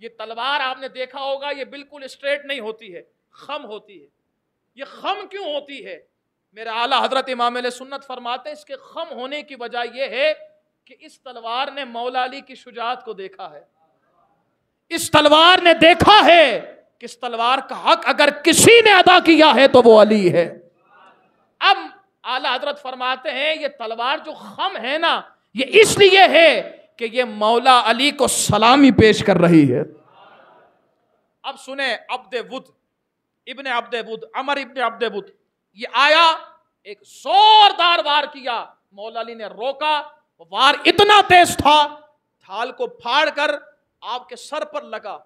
یہ تلوار آپ نے دیکھا ہوگا, یہ بالکل اسٹریٹ نہیں ہوتی ہے, خم ہوتی ہے. یہ خم کیوں ہوتی ہے؟ میرے اعلیٰ حضرت امام علیہ سنت فرماتے ہیں اس کے خم ہونے کی وجہ یہ ہے کہ اس تلوار نے مولا علی کی شجاعت کو دیکھا ہے. اس تلوار نے دیکھا ہے کہ اس تلوار کا حق اگر کسی نے ادا کیا ہے تو وہ علی ہے. اب اعلیٰ حضرت فرماتے ہیں یہ تلوار جو خم ہے نا, یہ اس لیے ہے کہ یہ مولا علی کو سلامی پیش کر رہی ہے. اب سنیں, عبد ود, ابن عبد ود, عمر ابن عبد ود, یہ آیا, ایک زوردار وار کیا, مولا علی نے روکا. وار اتنا تیز تھا, ڈھال کو پھاڑ کر آپ کے سر پر لگا,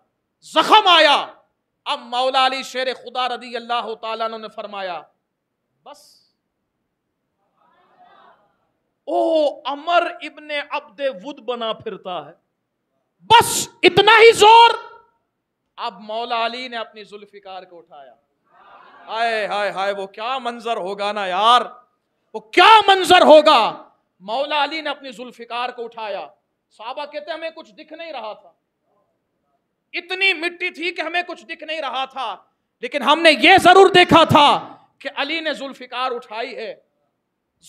زخم آیا. اب مولا علی شیر خدا رضی اللہ تعالیٰ عنہ نے فرمایا بس. او عمر ابن عبد ود بنا پھرتا ہے, بس اتنا ہی زور. اب مولا علی نے اپنی ذوالفقار کو اٹھایا. ہائے ہائے ہائے, وہ کیا منظر ہوگا نا یار, وہ کیا منظر ہوگا. مولا علی نے اپنی ذوالفقار کو اٹھایا. صحابہ کہتے ہیں ہمیں کچھ دکھ نہیں رہا تھا, اتنی مٹی تھی کہ ہمیں کچھ دکھ نہیں رہا تھا, لیکن ہم نے یہ ضرور دیکھا تھا کہ علی نے ذوالفقار اٹھائی ہے.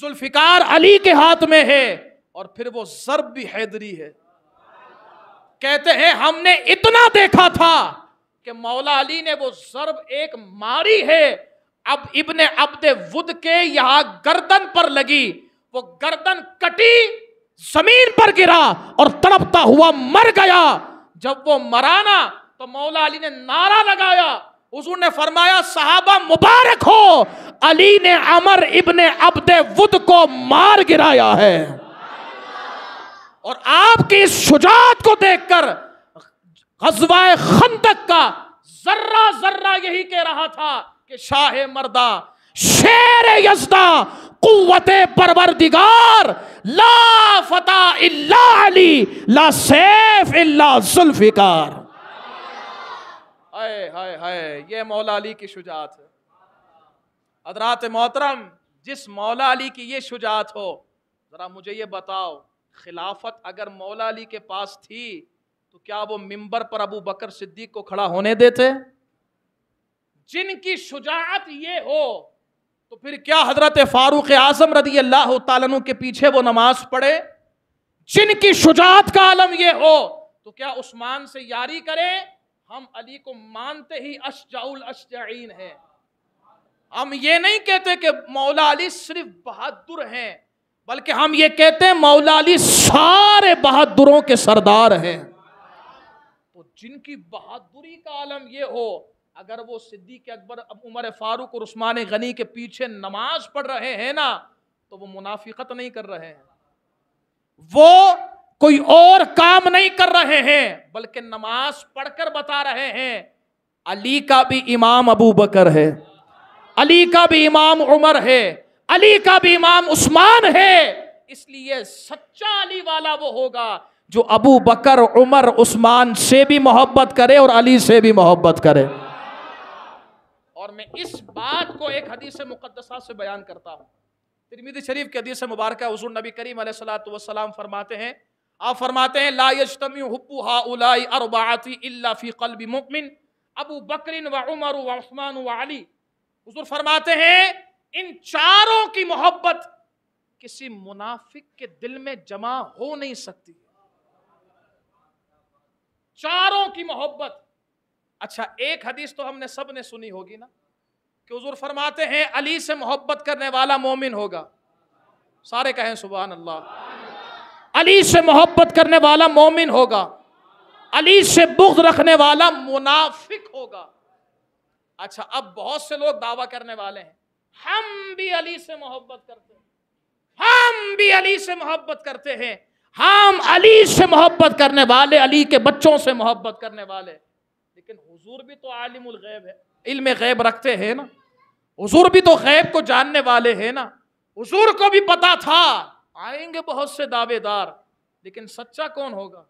ذوالفقار علی کے ہاتھ میں ہے, اور پھر وہ ضرب بھی حیدری ہے. کہتے ہیں ہم نے اتنا دیکھا تھا کہ مولا علی نے وہ ضرب ایک ماری ہے. اب ابن عبد ود کے یہاں گردن پر لگی, وہ گردن کٹی, زمین پر گرا اور تڑپتا ہوا مر گیا. جب وہ مرانا تو مولا علی نے نعرہ لگایا. حضور نے فرمایا صحابہ مبارک ہو, علی نے عمر ابن عبد ود کو مار گرایا ہے. اور آپ کی اس شجاعت کو دیکھ کر غزوہ خندق کا ذرہ ذرہ یہی کہہ رہا تھا کہ شاہ مردہ, شیر یزدہ, قوت پروردگار, لا فتح الا علی, لا سیف الا ذوالفقار. ہائے ہائے ہائے, یہ مولا علی کی شجاعت ہے. حضرات محترم, جس مولا علی کی یہ شجاعت ہو, ذرا مجھے یہ بتاؤ, خلافت اگر مولا علی کے پاس تھی تو کیا وہ منبر پر ابو بکر صدیق کو کھڑا ہونے دیتے؟ جن کی شجاعت یہ ہو تو پھر کیا حضرت فاروق اعظم رضی اللہ تعالیٰ عنہ کے پیچھے وہ نماز پڑھے؟ جن کی شجاعت کا عالم یہ ہو تو کیا عثمان سے یاری کرے؟ ہم علی کو مانتے ہی اشجع الاشجعین ہیں. ہم یہ نہیں کہتے کہ مولا علی صرف بہادر ہیں, بلکہ ہم یہ کہتے ہیں مولا علی سارے بہادروں کے سردار ہیں. جن کی بہادری کا عالم یہ ہو، اگر وہ صدیق اکبر، عمر فاروق اور عثمان غنی کے پیچھے نماز پڑھ رہے ہیں نا تو وہ منافقت نہیں کر رہے ہیں، وہ کوئی اور کام نہیں کر رہے ہیں، بلکہ نماز پڑھ کر بتا رہے ہیں علی کا بھی امام ابو بکر ہے، علی کا بھی امام عمر ہے، علی کا بھی امام عثمان ہے، اس لیے سچا علی والا وہ ہوگا جو ابو بکر، عمر، عثمان سے بھی محبت کرے اور علی سے بھی محبت کرے۔ اور میں اس بات کو ایک حدیث مقدسہ سے بیان کرتا ہوں، ترمذی شریف کی حدیث مبارکہ، حضور نبی کریم علیہ الصلوۃ والسلام فرماتے ہیں، آپ فرماتے ہیں لا یجتمع حب ہؤلاء اربعۃ الا فی قلب مؤمن ابو بکر و عمر و عثمان و علی۔ حضور فرماتے ہیں ان چاروں کی محبت کسی منافق کے دل میں جمع ہو نہیں سکتی، چاروں کی محبت۔ اچھا ایک حدیث تو ہم نے سب نے سنی ہوگی نا کہ حضور فرماتے ہیں علی سے محبت کرنے والا مومن ہوگا، سارے کہیں سبحان اللہ۔ علی سے محبت کرنے والا مومن ہوگا، علی سے بغض رکھنے والا منافق ہوگا۔ اچھا اب بہت سے لوگ دعویٰ کرنے والے ہیں ہم بھی علی سے محبت کرتے ہیں، ہم بھی علی سے محبت کرتے ہیں، ہم علی سے محبت کرنے والے، علی کے بچوں سے محبت کرنے والے۔ لیکن حضور بھی تو عالم الغیب ہے، علم غیب رکھتے ہیں نا، حضور بھی تو غیب کو جاننے والے ہیں نا، حضور کو بھی پتا تھا آئیں گے بہت سے دعوے دار، لیکن سچا کون ہوگا؟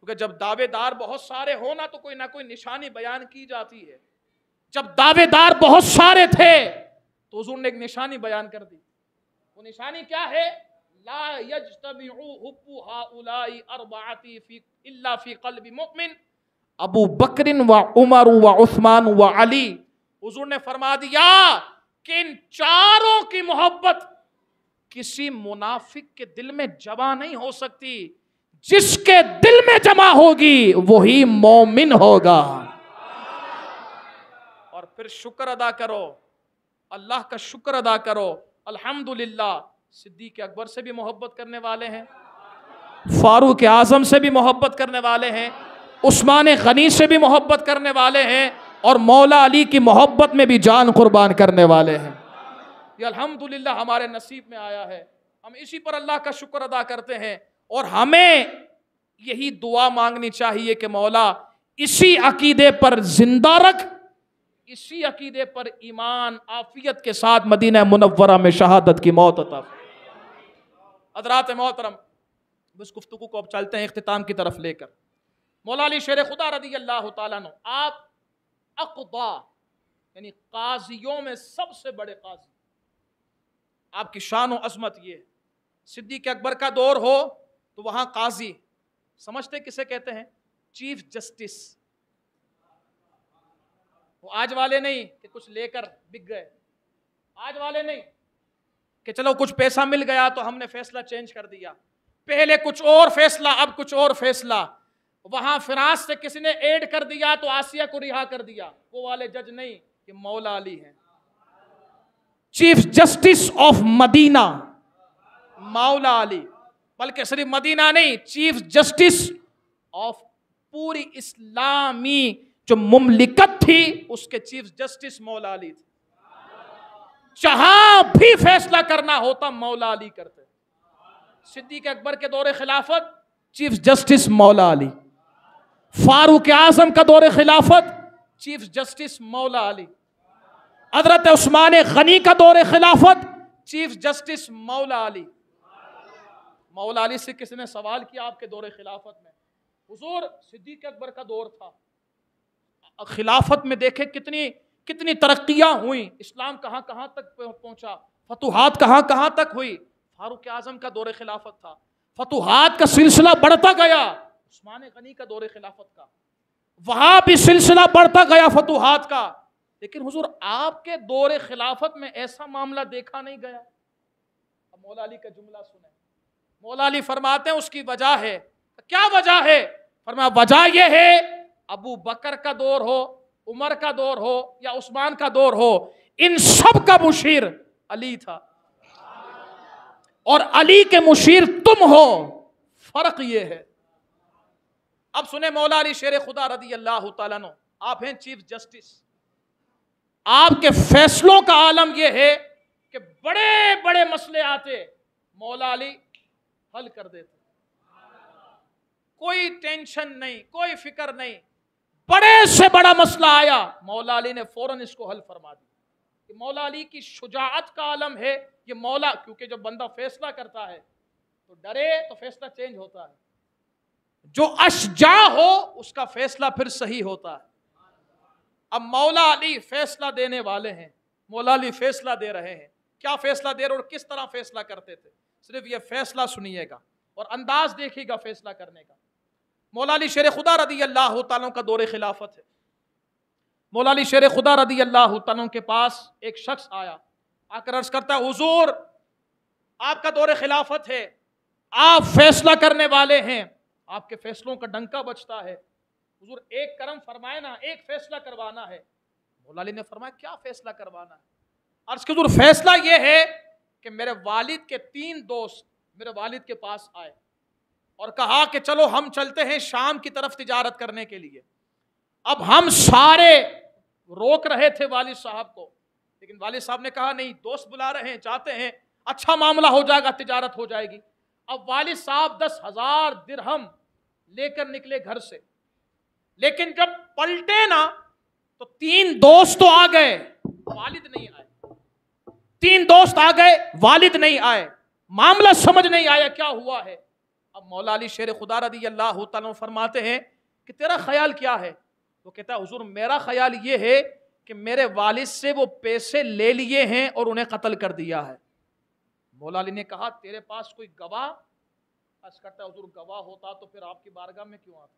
کیونکہ جب دعوے دار بہت سارے ہو نا تو کوئی نہ کوئی نشانی بیان کی جاتی ہے۔ جب دعوے دار بہت سارے تھے تو حضور نے ایک نشانی بیان کر دی، وہ نشانی کیا ہے؟ لا یجتمع حب ہؤلاء اربعۃ الا فی قلب مؤمن ابو بکر و عمر و عثمان و علی۔ حضور نے فرما دیا کہ ان چاروں کی محبت کسی منافق کے دل میں جمع نہیں ہو سکتی، جس کے دل میں جمع ہوگی وہی مومن ہوگا۔ اور پھر شکر ادا کرو، اللہ کا شکر ادا کرو، الحمدللہ صدیق اکبر سے بھی محبت کرنے والے ہیں، فاروق اعظم سے بھی محبت کرنے والے ہیں، عثمان غنی سے بھی محبت کرنے والے ہیں، اور مولا علی کی محبت میں بھی جان قربان کرنے والے ہیں۔ یہ الحمدللہ ہمارے نصیب میں آیا ہے، ہم اسی پر اللہ کا شکر ادا کرتے ہیں، اور ہمیں یہی دعا مانگنی چاہیے کہ مولا اسی عقیدے پر زندہ رکھ، اسی عقیدے پر ایمان عافیت کے ساتھ مدینہ منورہ میں شہادت کی موت عطا فرما۔ حضرات محترم، اس گفتگو کو اب چلتے ہیں اختتام کی طرف لے کر۔ مولا علی شیر خدا رضی اللہ تعالیٰ عنہ، آپ اقضا یعنی قاضیوں میں سب سے بڑے قاضی، آپ کی شان و عظمت یہ ہے۔ صدیق اکبر کا دور ہو تو وہاں قاضی سمجھتے کسے کہتے ہیں؟ Chief justice. وہ آج والے نہیں کہ کچھ لے کر بک گئے، آج والے نہیں کہ چلو کچھ پیسہ مل گیا تو ہم نے فیصلہ چینج کر دیا، پہلے کچھ اور فیصلہ اب کچھ اور فیصلہ، وہاں فرانس سے کسی نے ایڈ کر دیا تو آسیہ کو رہا کر دیا، وہ والے جج نہیں، یہ مولا علی ہیں، چیف جسٹس آف مدینہ، مولا علی، بلکہ صرف مدینہ نہیں، چیف جسٹس آف پوری اسلامی جو مملکت تھی اس کے چیف جسٹس مولا علی تھے، جہاں بھی فیصلہ کرنا ہوتا مولا علی کرتے۔ صدیق اکبر کے دور خلافت چیف جسٹس مولا علی، فاروق اعظم کا دور خلافت چیف جسٹس مولا علی، حضرت عثمان غنی کا دور خلافت چیف جسٹس مولا علی۔ مولا علی سے کسی نے سوال کیا آپ کے دور خلافت میں؟ حضور صدیق اکبر کا دور تھا، خلافت میں دیکھیں کتنی ترقیاں ہوئیں، اسلام کہاں کہاں تک پہنچا، فتوحات کہاں کہاں تک ہوئی۔ فاروق اعظم کا دور خلافت تھا، فتوحات کا سلسلہ بڑھتا گیا، عثمان غنی کا دور خلافت کا، وہاں بھی سلسلہ بڑھتا گیا فتوحات کا، لیکن حضور آپ کے دور خلافت میں ایسا معاملہ دیکھا نہیں گیا۔ اب مولا علی کا جملہ سنیں، مولا علی فرماتے ہیں اس کی وجہ ہے، کیا وجہ ہے؟ فرمایا وجہ یہ ہے ابو بکر کا دور ہو، عمر کا دور ہو یا عثمان کا دور ہو، ان سب کا مشیر علی تھا، اور علی کے مشیر تم ہو، فرق یہ ہے۔ اب سنیں مولا علی شیر خدا رضی اللہ تعالیٰ عنہ، آپ ہیں چیف جسٹس، آپ کے فیصلوں کا عالم یہ ہے کہ بڑے بڑے مسئلے آتے مولا علی حل کر دیتے، کوئی ٹینشن نہیں، کوئی فکر نہیں، بڑے سے بڑا مسئلہ آیا مولا علی نے فوراً اس کو حل فرما دیا۔ کہ مولا علی کی شجاعت کا عالم ہے یہ مولا، کیونکہ جب بندہ فیصلہ کرتا ہے تو ڈرے تو فیصلہ چینج ہوتا ہے، جو اشجاع ہو اس کا فیصلہ پھر صحیح ہوتا ہے۔ اب مولا علی فیصلہ دینے والے ہیں، مولا علی فیصلہ دے رہے ہیں، کیا فیصلہ دے رہے اور کس طرح فیصلہ کرتے تھے، صرف یہ فیصلہ سنیے گا اور انداز دیکھیے گا فیصلہ کرنے کا۔ مولا علی شیر خدا رضی اللہ تعالیٰ کا دور خلافت ہے۔ مولا علی شیر خدا رضی اللہ تعالیٰ کے پاس ایک شخص آیا، آ کر عرض کرتا ہے حضور آپ کا دور خلافت ہے، آپ فیصلہ کرنے والے ہیں، آپ کے فیصلوں کا ڈنکا بجتا ہے، حضور ایک کرم فرمائے نا، ایک فیصلہ کروانا ہے۔ مولا علی نے فرمایا کیا فیصلہ کروانا ہے؟ عرض کہ حضور فیصلہ یہ ہے کہ میرے والد کے 3 دوست میرے والد کے پاس آئے اور کہا کہ چلو ہم چلتے ہیں شام کی طرف تجارت کرنے کے لیے۔ اب ہم سارے روک رہے تھے والد صاحب کو، لیکن والد صاحب نے کہا نہیں، دوست بلا رہے ہیں، چاہتے ہیں اچھا معاملہ ہو جائے گا، تجارت ہو جائے گی۔ اب والد صاحب 10,000 درہم لے کر نکلے گھر سے، لیکن جب پلٹے نا تو 3 دوست تو آ گئے، والد نہیں آئے۔ 3 دوست آ گئے، والد نہیں آئے، معاملہ سمجھ نہیں آیا کیا ہوا ہے۔ اب مولا علی شیر خدا رضی اللہ تعالیٰ فرماتے ہیں کہ تیرا خیال کیا ہے؟ وہ کہتا ہے حضور میرا خیال یہ ہے کہ میرے والد سے وہ پیسے لے لیے ہیں اور انہیں قتل کر دیا ہے۔ مولا علی نے کہا تیرے پاس کوئی گواہ؟ عرض کرتا ہے حضور گواہ ہوتا تو پھر آپ کی بارگاہ میں کیوں آتا؟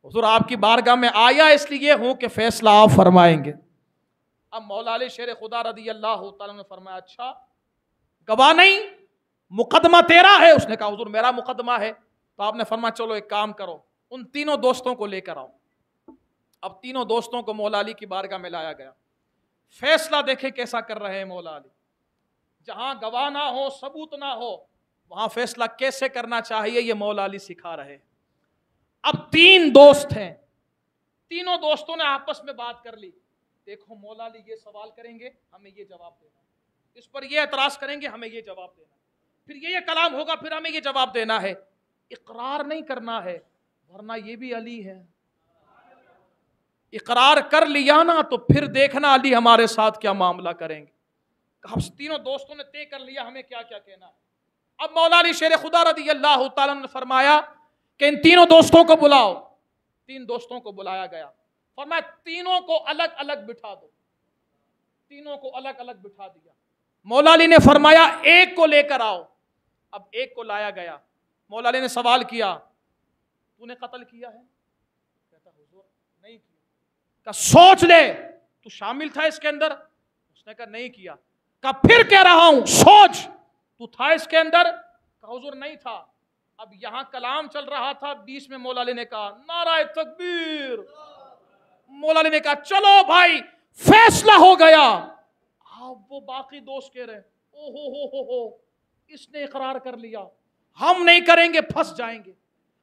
حضور آپ کی بارگاہ میں آیا اس لیے ہوں کہ فیصلہ آپ فرمائیں گے۔ اب مولا علی شیر خدا رضی اللہ تعالیٰ نے فرمایا اچھا گواہ نہیں، مقدمہ تیرا ہے؟ اس نے کہا حضور میرا مقدمہ ہے۔ تو آپ نے فرمایا چلو ایک کام کرو، ان 3 دوستوں کو لے کر آؤ۔ اب 3 دوستوں کو مولا علی کی بارگاہ میں لایا گیا۔ فیصلہ دیکھے کیسا کر رہے ہیں مولا علی، جہاں گواہ نہ ہو، ثبوت نہ ہو، وہاں فیصلہ کیسے کرنا چاہیے یہ مولا علی سکھا رہے ہیں۔ اب 3 دوست ہیں، تینوں دوستوں نے آپس میں بات کر لی، دیکھو مولا علی یہ سوال کریں گے ہمیں یہ جواب دینا، اس پر یہ اعتراض کریں گے ہمیں یہ جواب دینا، پھر یہ کلام ہوگا پھر ہمیں یہ جواب دینا ہے، اقرار نہیں کرنا ہے ورنہ یہ بھی علی ہے۔ اقرار کر لیا نا تو پھر دیکھنا علی ہمارے ساتھ کیا معاملہ کریں گے۔ ہم تینوں دوستوں نے طے کر لیا ہمیں کیا کیا کہنا ہے۔ اب مولا علی شیر خدا رضی اللہ تعالیٰ نے فرمایا کہ ان 3 دوستوں کو بلاؤ۔ 3 دوستوں کو بلایا گیا، فرمایا تینوں کو الگ الگ بٹھا دو۔ تینوں کو الگ الگ بٹھا دیا۔ مولا علی نے فرمایا ایک کو لے کر آؤ۔ اب ایک کو لایا گیا، مولا علی نے سوال کیا تو نے قتل کیا ہے؟ کہتا حضور نہیں کیا۔ کہا سوچ لے تو شامل تھا اس کے اندر؟ اس نے کہا نہیں کیا۔ کہا پھر کہہ رہا ہوں سوچ تو تھا اس کے اندر؟ کہا حضور نہیں تھا۔ اب یہاں کلام چل رہا تھا، بیچ میں مولا علی نے کہا نعرہ تکبیر۔ مولا علی نے کہا چلو بھائی فیصلہ ہو گیا۔ اب وہ باقی دوست کہہ رہے او ہو اس نے اقرار کر لیا، ہم نہیں کریں گے پھنس جائیں گے،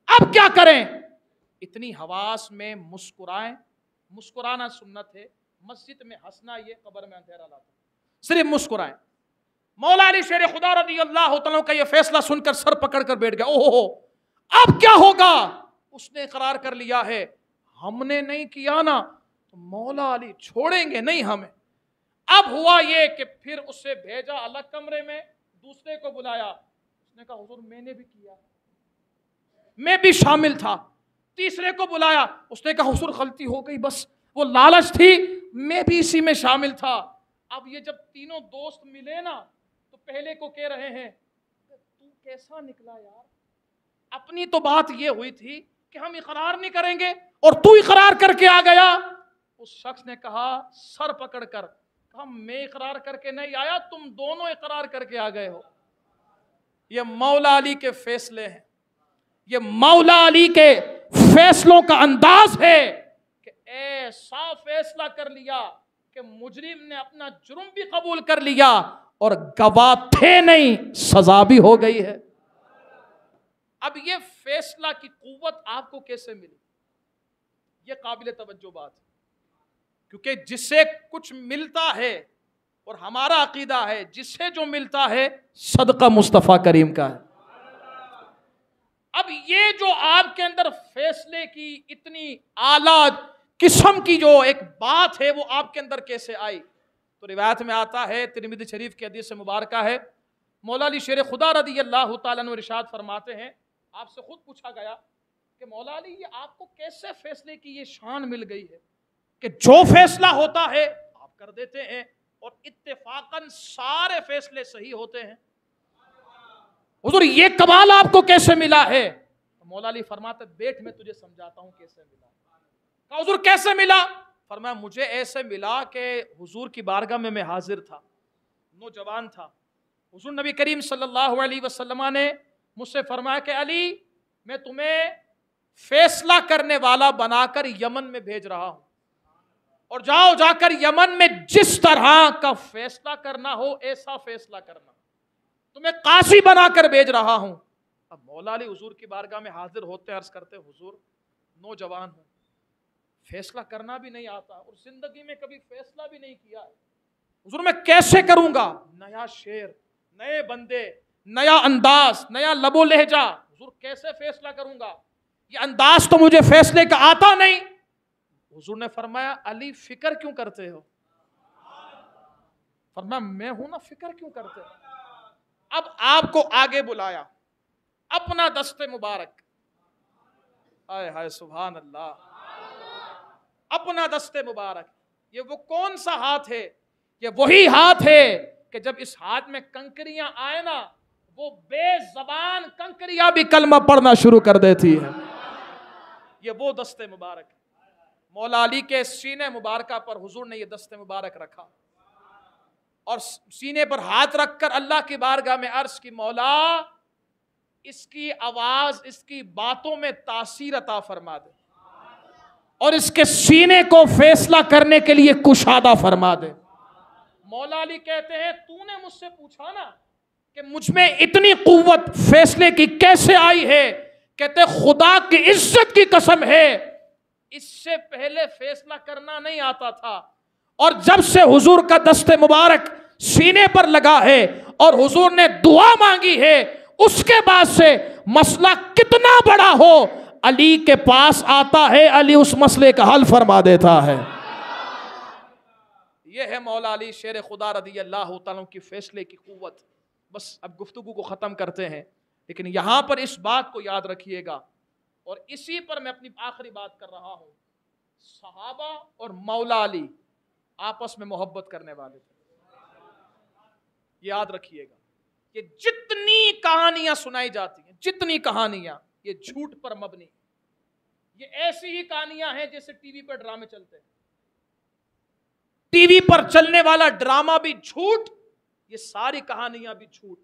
اب کیا کریں؟ اتنی حواس میں مسکرائیں، مسکرانا سنت ہے، مسجد میں ہنسنا یہ قبر میں اندھیرا لاتا، صرف مسکرائیں۔ مولا علی شیر خدا رضی اللہ تعالیٰ کا یہ فیصلہ سن کر سر پکڑ کر بیٹھ گیا، اوہ اب کیا ہوگا؟ اس نے اقرار کر لیا ہے، ہم نے نہیں کیا نا تو مولا علی چھوڑیں گے نہیں ہمیں۔ اب ہوا یہ کہ پھر اس سے بھیجا الگ کمرے میں، دوسرے کو بلایا، اس نے کہا حضور میں نے بھی کیا، میں بھی شامل تھا۔ تیسرے کو بلایا، اس نے کہا حضور غلطی ہو گئی، بس وہ لالچ تھی، میں بھی اسی میں شامل تھا۔ اب یہ جب تینوں دوست ملے نا تو پہلے کو کہہ رہے ہیں تو کیسا نکلا یار، اپنی تو بات یہ ہوئی تھی کہ ہم اقرار نہیں کریں گے اور تو اقرار کر کے آ گیا۔ اس شخص نے کہا سر پکڑ کر، کہا میں اقرار کر کے نہیں آیا، تم دونوں اقرار کر کے آ گئے ہو۔ یہ مولا علی کے فیصلے ہیں، یہ مولا علی کے فیصلوں کا انداز ہے کہ ایسا فیصلہ کر لیا کہ مجرم نے اپنا جرم بھی قبول کر لیا اور گواہ تھے نہیں، سزا بھی ہو گئی ہے۔ اب یہ فیصلہ کی قوت آپ کو کیسے ملی؟ یہ قابل توجہ بات ہے، کیونکہ جس سے کچھ ملتا ہے، اور ہمارا عقیدہ ہے جس سے جو ملتا ہے صدقہ مصطفیٰ کریم کا ہے۔ اب یہ جو آپ کے اندر فیصلے کی اتنی اعلیٰ قسم کی جو ایک بات ہے وہ آپ کے اندر کیسے آئی؟ تو روایت میں آتا ہے، ترمذی شریف کی حدیث مبارکہ ہے، مولا علی شیر خدا رضی اللہ تعالیٰ عنہ ارشاد فرماتے ہیں، آپ سے خود پوچھا گیا کہ مولا علی یہ آپ کو کیسے فیصلے کی یہ شان مل گئی ہے کہ جو فیصلہ ہوتا ہے آپ کر دیتے ہیں اور اتفاقاً سارے فیصلے صحیح ہوتے ہیں؟ حضور یہ کمال آپ کو کیسے ملا ہے؟ مولا علی فرماتے بیٹھ میں تجھے سمجھاتا ہوں کیسے ملا۔ کہا حضور کیسے ملا؟ فرمایا مجھے ایسے ملا کہ حضور کی بارگاہ میں حاضر تھا، نوجوان تھا، حضور نبی کریم صلی اللہ علیہ وسلم نے مجھ سے فرمایا کہ علی میں تمہیں فیصلہ کرنے والا بنا کر یمن میں بھیج رہا ہوں، اور جاؤ جا کر یمن میں جس طرح کا فیصلہ کرنا ہو ایسا فیصلہ کرنا، تمہیں قاضی بنا کر بھیج رہا ہوں۔ اب مولا علی حضور کی بارگاہ میں حاضر ہوتے عرض کرتے حضور نوجوان ہوں، فیصلہ کرنا بھی نہیں آتا اور زندگی میں کبھی فیصلہ بھی نہیں کیا ہے، حضور میں کیسے کروں گا؟ نیا شعر، نئے بندے، نیا انداز، نیا لب و لہجہ، حضور کیسے فیصلہ کروں گا؟ یہ انداز تو مجھے فیصلے کا آتا نہیں۔ حضور نے فرمایا علی فکر کیوں کرتے ہو؟ فرمایا میں ہوں نا، فکر کیوں کرتے ہو؟ اب آپ کو آگے بلایا، اپنا دست مبارک، ہائے ہائے سبحان اللہ، اپنا دست مبارک، یہ وہ کون سا ہاتھ ہے؟ یہ وہی ہاتھ ہے کہ جب اس ہاتھ میں کنکریاں آئے نا، وہ بے زبان کنکریاں بھی کلمہ پڑھنا شروع کر دیتی ہے۔ یہ وہ دست مبارک ہے۔ مولا علی کے سینے مبارکہ پر حضور نے یہ دست مبارک رکھا اور سینے پر ہاتھ رکھ کر اللہ کی بارگاہ میں عرض کی مولا اس کی آواز، اس کی باتوں میں تاثیر عطا فرما دے اور اس کے سینے کو فیصلہ کرنے کے لیے کشادہ فرما دے۔ مولا علی کہتے ہیں تو نے مجھ سے پوچھا نا کہ مجھ میں اتنی قوت فیصلے کی کیسے آئی ہے؟ کہتے خدا کی عزت کی قسم ہے اس سے پہلے فیصلہ کرنا نہیں آتا تھا، اور جب سے حضور کا دست مبارک سینے پر لگا ہے اور حضور نے دعا مانگی ہے، اس کے بعد سے مسئلہ کتنا بڑا ہو علی کے پاس آتا ہے، علی اس مسئلے کا حل فرما دیتا ہے۔ یہ ہے مولا علی شیر خدا رضی اللہ تعالیٰ کی فیصلے کی قوت۔ بس اب گفتگو کو ختم کرتے ہیں، لیکن یہاں پر اس بات کو یاد رکھیے گا، اور اسی پر میں اپنی آخری بات کر رہا ہوں، صحابہ اور مولا علی آپس میں محبت کرنے والے تھے۔ یاد رکھیے گا کہ جتنی کہانیاں سنائی جاتی ہیں، جتنی کہانیاں، یہ جھوٹ پر مبنی، یہ ایسی ہی کہانیاں ہیں جیسے ٹی وی پر ڈرامے چلتے ہیں۔ ٹی وی پر چلنے والا ڈرامہ بھی جھوٹ، یہ ساری کہانیاں بھی جھوٹ۔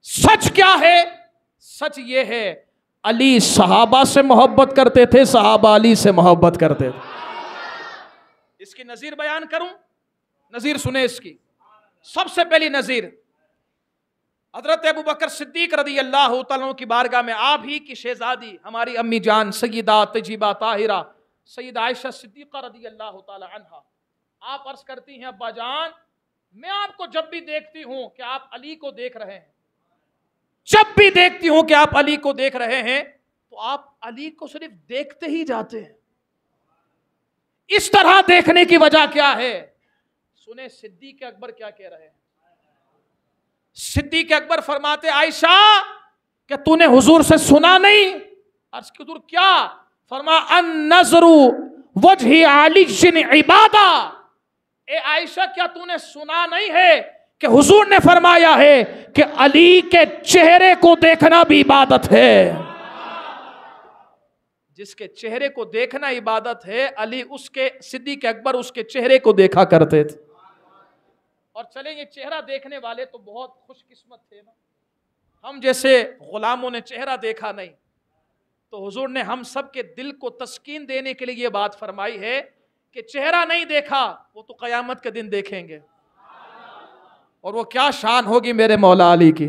سچ کیا ہے؟ سچ یہ ہے علی صحابہ سے محبت کرتے تھے، صحابہ علی سے محبت کرتے تھے۔ اس کی نظیر بیان کروں، نظیر سنیں اس کی۔ سب سے پہلی نظیر حضرت ابوبکر صدیق رضی اللہ تعالیٰ کی بارگاہ میں آپ ہی کی شہزادی ہماری امی جان سیدہ طیبہ طاہرہ سیدہ عائشہ صدیقہ رضی اللہ تعالی عنہا، آپ عرض کرتی ہیں ابا جان میں آپ کو جب بھی دیکھتی ہوں کہ آپ علی کو دیکھ رہے ہیں، جب بھی دیکھتی ہوں کہ آپ علی کو دیکھ رہے ہیں تو آپ علی کو صرف دیکھتے ہی جاتے ہیں، اس طرح دیکھنے کی وجہ کیا ہے؟ سنیں صدیق اکبر کیا کہہ رہے ہیں۔ صدیق اکبر فرماتے عائشہ کہ تو نے حضور سے سنا نہیں؟ عرض کی حضور کیا؟ فرمایا النظر وجہ علی عبادہ، اے عائشہ کیا تو نے سنا نہیں ہے کہ حضور نے فرمایا ہے کہ علی کے چہرے کو دیکھنا بھی عبادت ہے۔ جس کے چہرے کو دیکھنا عبادت ہے، علی اس کے صدیق اکبر اس کے چہرے کو دیکھا کرتے تھے۔ اور چلیں یہ چہرہ دیکھنے والے تو بہت خوش قسمت تھے نا، ہم جیسے غلاموں نے چہرہ دیکھا نہیں، تو حضور نے ہم سب کے دل کو تسکین دینے کے لیے یہ بات فرمائی ہے کہ چہرہ نہیں دیکھا وہ تو قیامت کے دن دیکھیں گے، اور وہ کیا شان ہوگی میرے مولا علی کی۔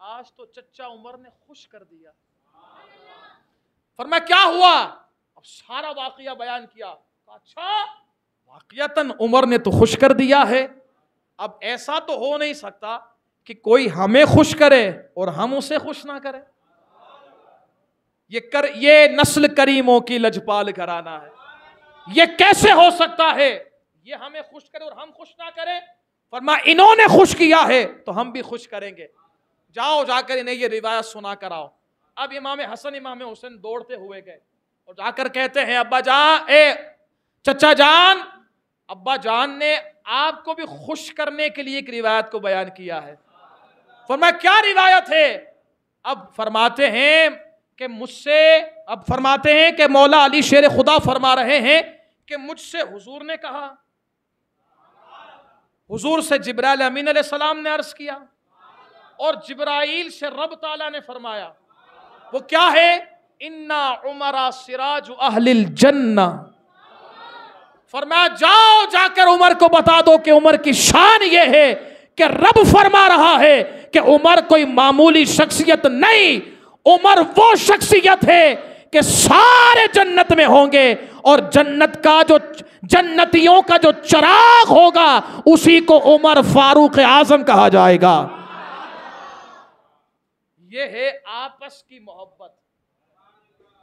آج تو چچا عمر نے خوش کر دیا. فرمایا کیا ہوا؟ اب سارا واقعہ بیان کیا. اچھا واقعتاً عمر نے تو خوش کر دیا ہے، اب ایسا تو ہو نہیں سکتا کہ کوئی ہمیں خوش کرے اور ہم اسے خوش نہ کرے. یہ نسل کریموں کی لجپال گھرانہ ہے. یہ کیسے ہو سکتا ہے یہ ہمیں خوش کرے اور ہم خوش نہ کریں؟ فرمایا انہوں نے خوش کیا ہے تو ہم بھی خوش کریں گے. جاؤ جا کر انہیں یہ روایت سنا کر آؤ. اب امام حسن امام حسین دوڑتے ہوئے گئے اور جا کر کہتے ہیں ابا جان، چچا جان، ابا جان نے آپ کو بھی خوش کرنے کے لیے ایک روایت کو بیان کیا ہے. فرمایا کیا روایت ہے؟ اب فرماتے ہیں کہ مجھ سے، اب فرماتے ہیں کہ مولا علی شیر خدا فرما رہے ہیں کہ مجھ سے حضور نے کہا، حضور سے جبرائیل امین علیہ السلام نے عرض کیا، اور جبرائیل سے رب تعالیٰ نے فرمایا. وہ کیا ہے؟ اِنَّا عُمَرَ سِرَاجُ اہل الجنہ. فرمایا جاؤ جا کر عمر کو بتا دو کہ عمر کی شان یہ ہے کہ رب فرما رہا ہے کہ عمر کوئی معمولی شخصیت نہیں، عمر وہ شخصیت ہے کہ سارے جنت میں ہوں گے، اور جنت کا جو جنتیوں کا جو چراغ ہوگا اسی کو عمر فاروق اعظم کہا جائے گا. یہ ہے آپس کی محبت.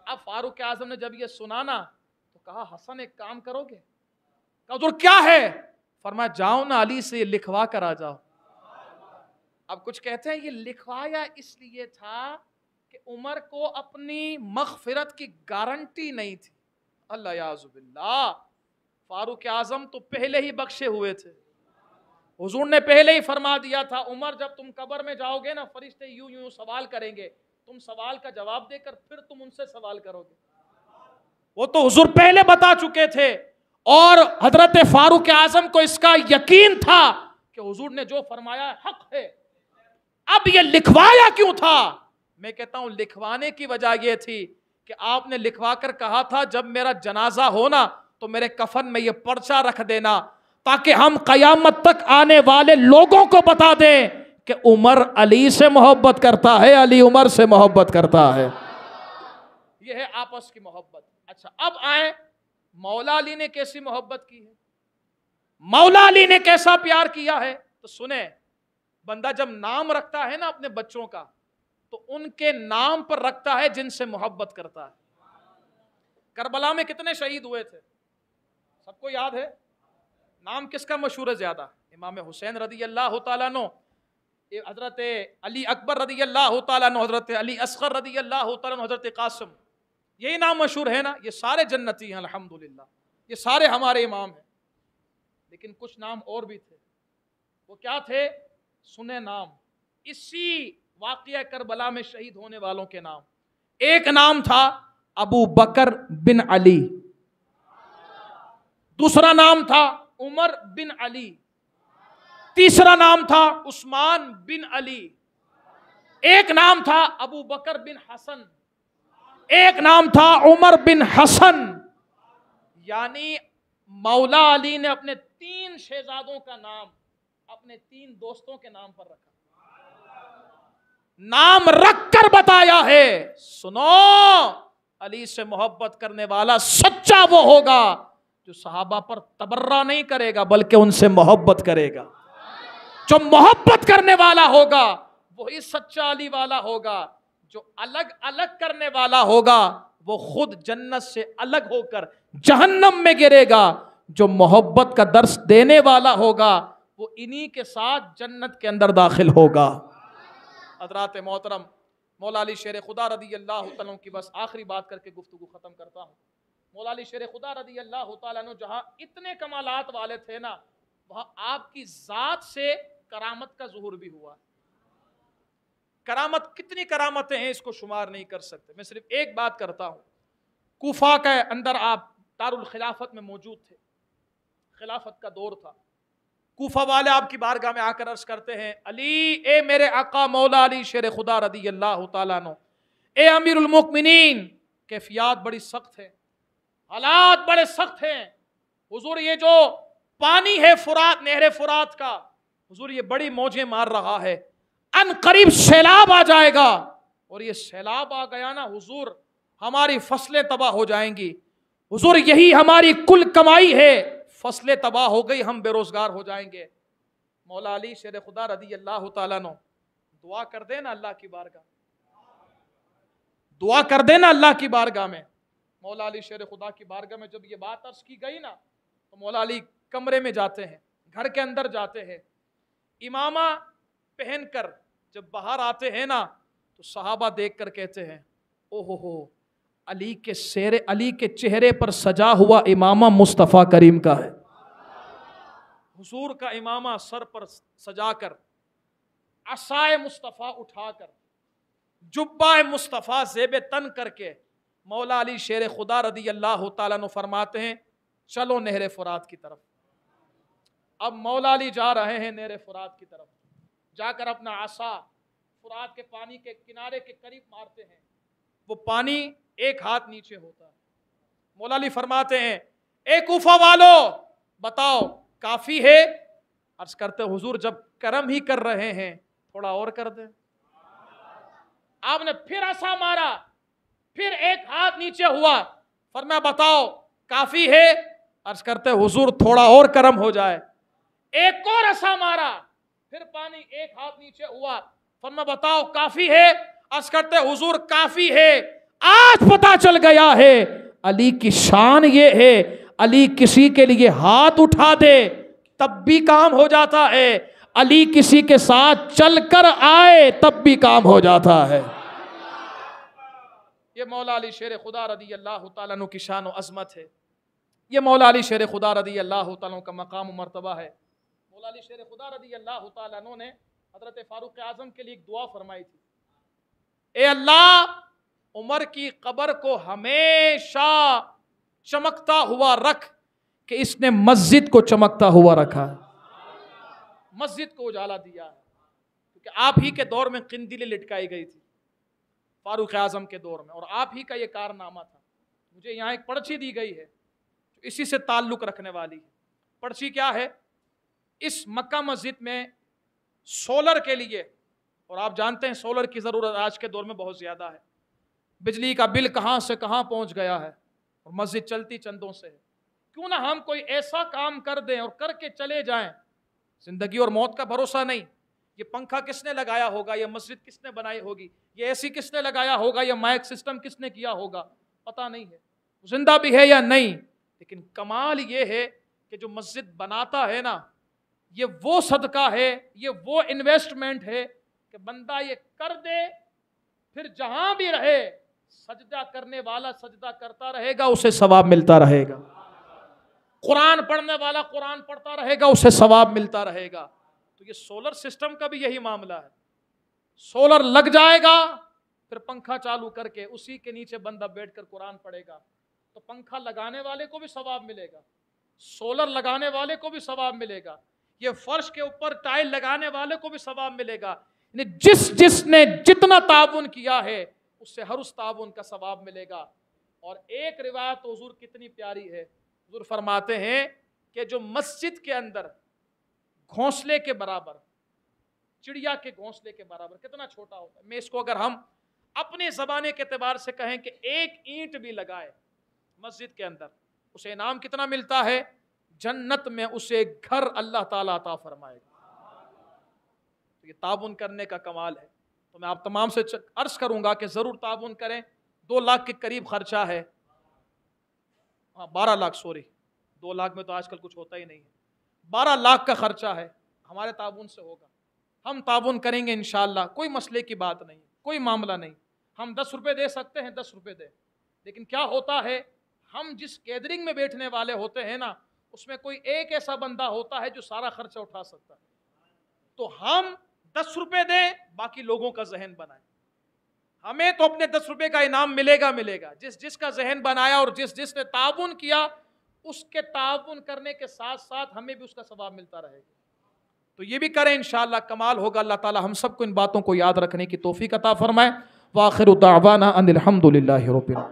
اب فاروق اعظم نے جب یہ سنا نا تو کہا حسن ایک کام کرو گے؟ کہا حضور کیا ہے؟ فرمایا جاؤ نا علی سے یہ لکھوا کر آ جاؤ. اب کچھ کہتے ہیں یہ لکھوایا اس لیے تھا کہ عمر کو اپنی مغفرت کی گارنٹی نہیں تھی. اللہ یعوذ باللہ، فاروق اعظم تو پہلے ہی بخشے ہوئے تھے. حضور نے پہلے ہی فرما دیا تھا عمر جب تم قبر میں جاؤ گے نا فرشتے یوں یوں سوال کریں گے، تم سوال کا جواب دے کر پھر تم ان سے سوال کرو گے. وہ تو حضور پہلے بتا چکے تھے، اور حضرت فاروق اعظم کو اس کا یقین تھا کہ حضور نے جو فرمایا حق ہے. اب یہ لکھوایا کیوں تھا؟ میں کہتا ہوں لکھوانے کی وجہ یہ تھی کہ آپ نے لکھوا کر کہا تھا جب میرا جنازہ ہونا تو میرے کفن میں یہ پرچہ رکھ دینا تاکہ ہم قیامت تک آنے والے لوگوں کو بتا دیں کہ عمر علی سے محبت کرتا ہے، علی عمر سے محبت کرتا ہے. یہ ہے آپس کی محبت. اچھا اب آئیں مولا علی نے کیسی محبت کی ہے، مولا علی نے کیسا پیار کیا ہے. تو سنیں، بندہ جب نام رکھتا ہے نا اپنے بچوں کا تو ان کے نام پر رکھتا ہے جن سے محبت کرتا ہے. کربلا میں کتنے شہید ہوئے تھے سب کو یاد ہے؟ نام کس کا مشہور ہے زیادہ؟ امام حسین رضی اللہ تعالیٰ عنہ، حضرت علی اکبر رضی اللہ تعالیٰ عنہ، حضرت علی اصغر رضی اللہ تعالیٰ عنہ، حضرت قاسم. یہی نام مشہور ہے نا. یہ سارے جنتی ہیں الحمدللہ، یہ سارے ہمارے امام ہیں. لیکن کچھ نام اور بھی تھے. وہ کیا تھے؟ سنے نام اسی واقعہ کربلا میں شہید ہونے والوں کے نام. ایک نام تھا ابو بکر بن علی، دوسرا نام تھا عمر بن علی، تیسرا نام تھا عثمان بن علی، ایک نام تھا ابو بکر بن حسن، ایک نام تھا عمر بن حسن. یعنی مولا علی نے اپنے 3 شہزادوں کا نام اپنے 3 دوستوں کے نام پر رکھا، نام رکھ کر بتایا ہے سنو علی سے محبت کرنے والا سچا وہ ہوگا جو صحابہ پر تبرہ نہیں کرے گا بلکہ ان سے محبت کرے گا. جو محبت کرنے والا ہوگا وہی سچا علی والا ہوگا. جو الگ الگ کرنے والا ہوگا وہ خود جنت سے الگ ہو کر جہنم میں گرے گا. جو محبت کا درس دینے والا ہوگا وہ انہی کے ساتھ جنت کے اندر داخل ہوگا. حضرات محترم، مولا علی شیر خدا رضی اللہ تعالیٰ کی بس آخری بات کر کے گفتگو ختم کرتا ہوں. مولا علی شیر خدا رضی اللہ تعالیٰ عنہ جہاں اتنے کمالات والے تھے نا، وہاں آپ کی ذات سے کرامت کا ظہور بھی ہوا. کرامت کتنی کرامتیں ہیں اس کو شمار نہیں کر سکتے. میں صرف ایک بات کرتا ہوں. کوفہ کے اندر آپ دارالخلافت میں موجود تھے، خلافت کا دور تھا. کوفہ والے آپ کی بارگاہ میں آ کر عرض کرتے ہیں علی، اے میرے آقا مولا علی شیر خدا رضی اللہ تعالیٰ عنہ، اے امیر المؤمنین، کیفیات بڑی سخت ہے، حالات بڑے سخت ہیں. حضور یہ جو پانی ہے فرات، نہر فرات کا، حضور یہ بڑی موجیں مار رہا ہے. ان قریب سیلاب آ جائے گا، اور یہ سیلاب آ گیا نا حضور ہماری فصلیں تباہ ہو جائیں گی، حضور یہی ہماری کل کمائی ہے، فصلیں تباہ ہو گئی، ہم بے روزگار ہو جائیں گے۔ مولا علی شیر خدا رضی اللہ تعالیٰ عنہ دعا کر دینا اللہ کی بارگاہ، دعا کر دینا اللہ کی بارگاہ میں۔ مولا علی شیر خدا کی بارگاہ میں جب یہ بات عرض کی گئی نا تو مولا علی کمرے میں جاتے ہیں، گھر کے اندر جاتے ہیں، امامہ پہن کر جب باہر آتے ہیں نا تو صحابہ دیکھ کر کہتے ہیں اوہ ہو، علی کے چہرے پر سجا ہوا امامہ مصطفیٰ کریم کا ہے۔ حضور کا امامہ سر پر سجا کر، عصائے مصطفیٰ اٹھا کر، جبہ مصطفیٰ زیب تن کر کے، مولا علی شیر خدا رضی اللہ تعالیٰ عنہ فرماتے ہیں چلو نہر فرات کی طرف۔ اب مولا علی جا رہے ہیں نہر فرات کی طرف، جا کر اپنا عصا فرات کے پانی کے کنارے کے قریب مارتے ہیں، وہ پانی ایک ہاتھ نیچے ہوتا ہے۔ مولا علی فرماتے ہیں اے کوفہ والو بتاؤ کافی ہے؟ عرض کرتے حضور جب کرم ہی کر رہے ہیں تھوڑا اور کر دیں۔ آپ نے پھر عصا مارا، پھر ایک ہاتھ نیچے ہوا، فرمایا بتاؤ کافی ہے؟ عرض کرتے حضور تھوڑا اور کرم ہو جائے۔ ایک اور عصا مارا، پھر پانی ایک ہاتھ نیچے ہوا، فرمایا بتاؤ کافی ہے؟ عرض کرتے حضور کافی ہے۔ آج پتا چل گیا ہے علی کی شان یہ ہے، علی کسی کے لیے ہاتھ اٹھا دے تب بھی کام ہو جاتا ہے، علی کسی کے ساتھ چل کر آئے تب بھی کام ہو جاتا ہے۔ یہ مولا علی شیر خدا رضی اللہ تعالیٰ عنہ کی شان و عظمت ہے، یہ مولا علی شیر خدا رضی اللہ تعالیٰ عنہ کا مقام و مرتبہ ہے۔ مولا علی شیر خدا رضی اللہ تعالیٰ عنہ نے حضرت فاروق اعظم کے لیے ایک دعا فرمائی تھی، اے اللہ عمر کی قبر کو ہمیشہ چمکتا ہوا رکھ کہ اس نے مسجد کو چمکتا ہوا رکھا ہے، مسجد کو اجالا دیا ہے، کیونکہ آپ ہی کے دور میں قندیلیں لٹکائی گئی تھی، فاروق اعظم کے دور میں، اور آپ ہی کا یہ کارنامہ تھا۔ مجھے یہاں ایک پرچی دی گئی ہے جو اسی سے تعلق رکھنے والی ہے۔ پرچی کیا ہے؟ اس مکہ مسجد میں سولر کے لیے، اور آپ جانتے ہیں سولر کی ضرورت آج کے دور میں بہت زیادہ ہے، بجلی کا بل کہاں سے کہاں پہنچ گیا ہے، اور مسجد چلتی چندوں سے ہے، کیوں نہ ہم کوئی ایسا کام کر دیں اور کر کے چلے جائیں۔ زندگی اور موت کا بھروسہ نہیں، یہ پنکھا کس نے لگایا ہوگا، یہ مسجد کس نے بنائی ہوگی، یہ اے سی کس نے لگایا ہوگا، یہ مائک سسٹم کس نے کیا ہوگا، پتہ نہیں ہے زندہ بھی ہے یا نہیں، لیکن کمال یہ ہے کہ جو مسجد بناتا ہے نا، یہ وہ صدقہ ہے، یہ وہ انویسٹمنٹ ہے کہ بندہ یہ کر دے، پھر جہاں بھی رہے سجدہ کرنے والا سجدہ کرتا رہے گا، اسے ثواب ملتا رہے گا، قرآن پڑھنے والا قرآن پڑھتا رہے گا، اسے ثواب ملتا رہے گا۔ تو یہ سولر سسٹم کا بھی یہی معاملہ ہے، سولر لگ جائے گا، پھر پنکھا چالو کر کے اسی کے نیچے بندہ بیٹھ کر قرآن پڑھے گا، تو پنکھا لگانے والے کو بھی ثواب ملے گا، سولر لگانے والے کو بھی ثواب ملے گا، یہ فرش کے اوپر ٹائل لگانے والے کو بھی ثواب ملے گا، یعنی جس نے جتنا تعاون کیا ہے اس سے ہر اس تعاون کا ثواب ملے گا۔ اور ایک روایت حضور کتنی پیاری ہے، حضور فرماتے ہیں کہ جو مسجد کے اندر گھونسلے کے برابر، چڑیا کے گھونسلے کے برابر کتنا چھوٹا ہوتا ہے، میں اس کو اگر ہم اپنے زمانے کے اعتبار سے کہیں کہ ایک اینٹ بھی لگائے مسجد کے اندر، اسے انعام کتنا ملتا ہے؟ جنت میں اسے گھر اللہ تعالیٰ عطا فرمائے گا۔ تو یہ تعاون کرنے کا کمال ہے، تو میں آپ تمام سے عرض کروں گا کہ ضرور تعاون کریں۔ 2 لاکھ کے قریب خرچہ ہے، 12 لاکھ، سوری 2 لاکھ میں تو آج کل کچھ ہوتا ہی نہیں ہے، 12 لاکھ کا خرچہ ہے، ہمارے تعاون سے ہوگا، ہم تعاون کریں گے انشاءاللہ، کوئی مسئلے کی بات نہیں، کوئی معاملہ نہیں، ہم 10 روپے دے سکتے ہیں 10 روپے دیں، لیکن کیا ہوتا ہے ہم جس گیدرنگ میں بیٹھنے والے ہوتے ہیں نا، اس میں کوئی ایک ایسا بندہ ہوتا ہے جو سارا خرچہ اٹھا سکتا ہے، تو ہم 10 روپے دیں، باقی لوگوں کا ذہن بنائیں، ہمیں تو اپنے 10 روپے کا انعام ملے گا، جس کا ذہن بنایا اور جس نے تعاون کیا، اس کے تعاون کرنے کے ساتھ ساتھ ہمیں بھی اس کا ثواب ملتا رہے گا۔ تو یہ بھی کریں انشاءاللہ، کمال ہوگا۔ اللہ تعالی ہم سب کو ان باتوں کو یاد رکھنے کی توفیق عطا فرمائے۔ وآخر دعوانا ان الحمد للہ رب العالمین۔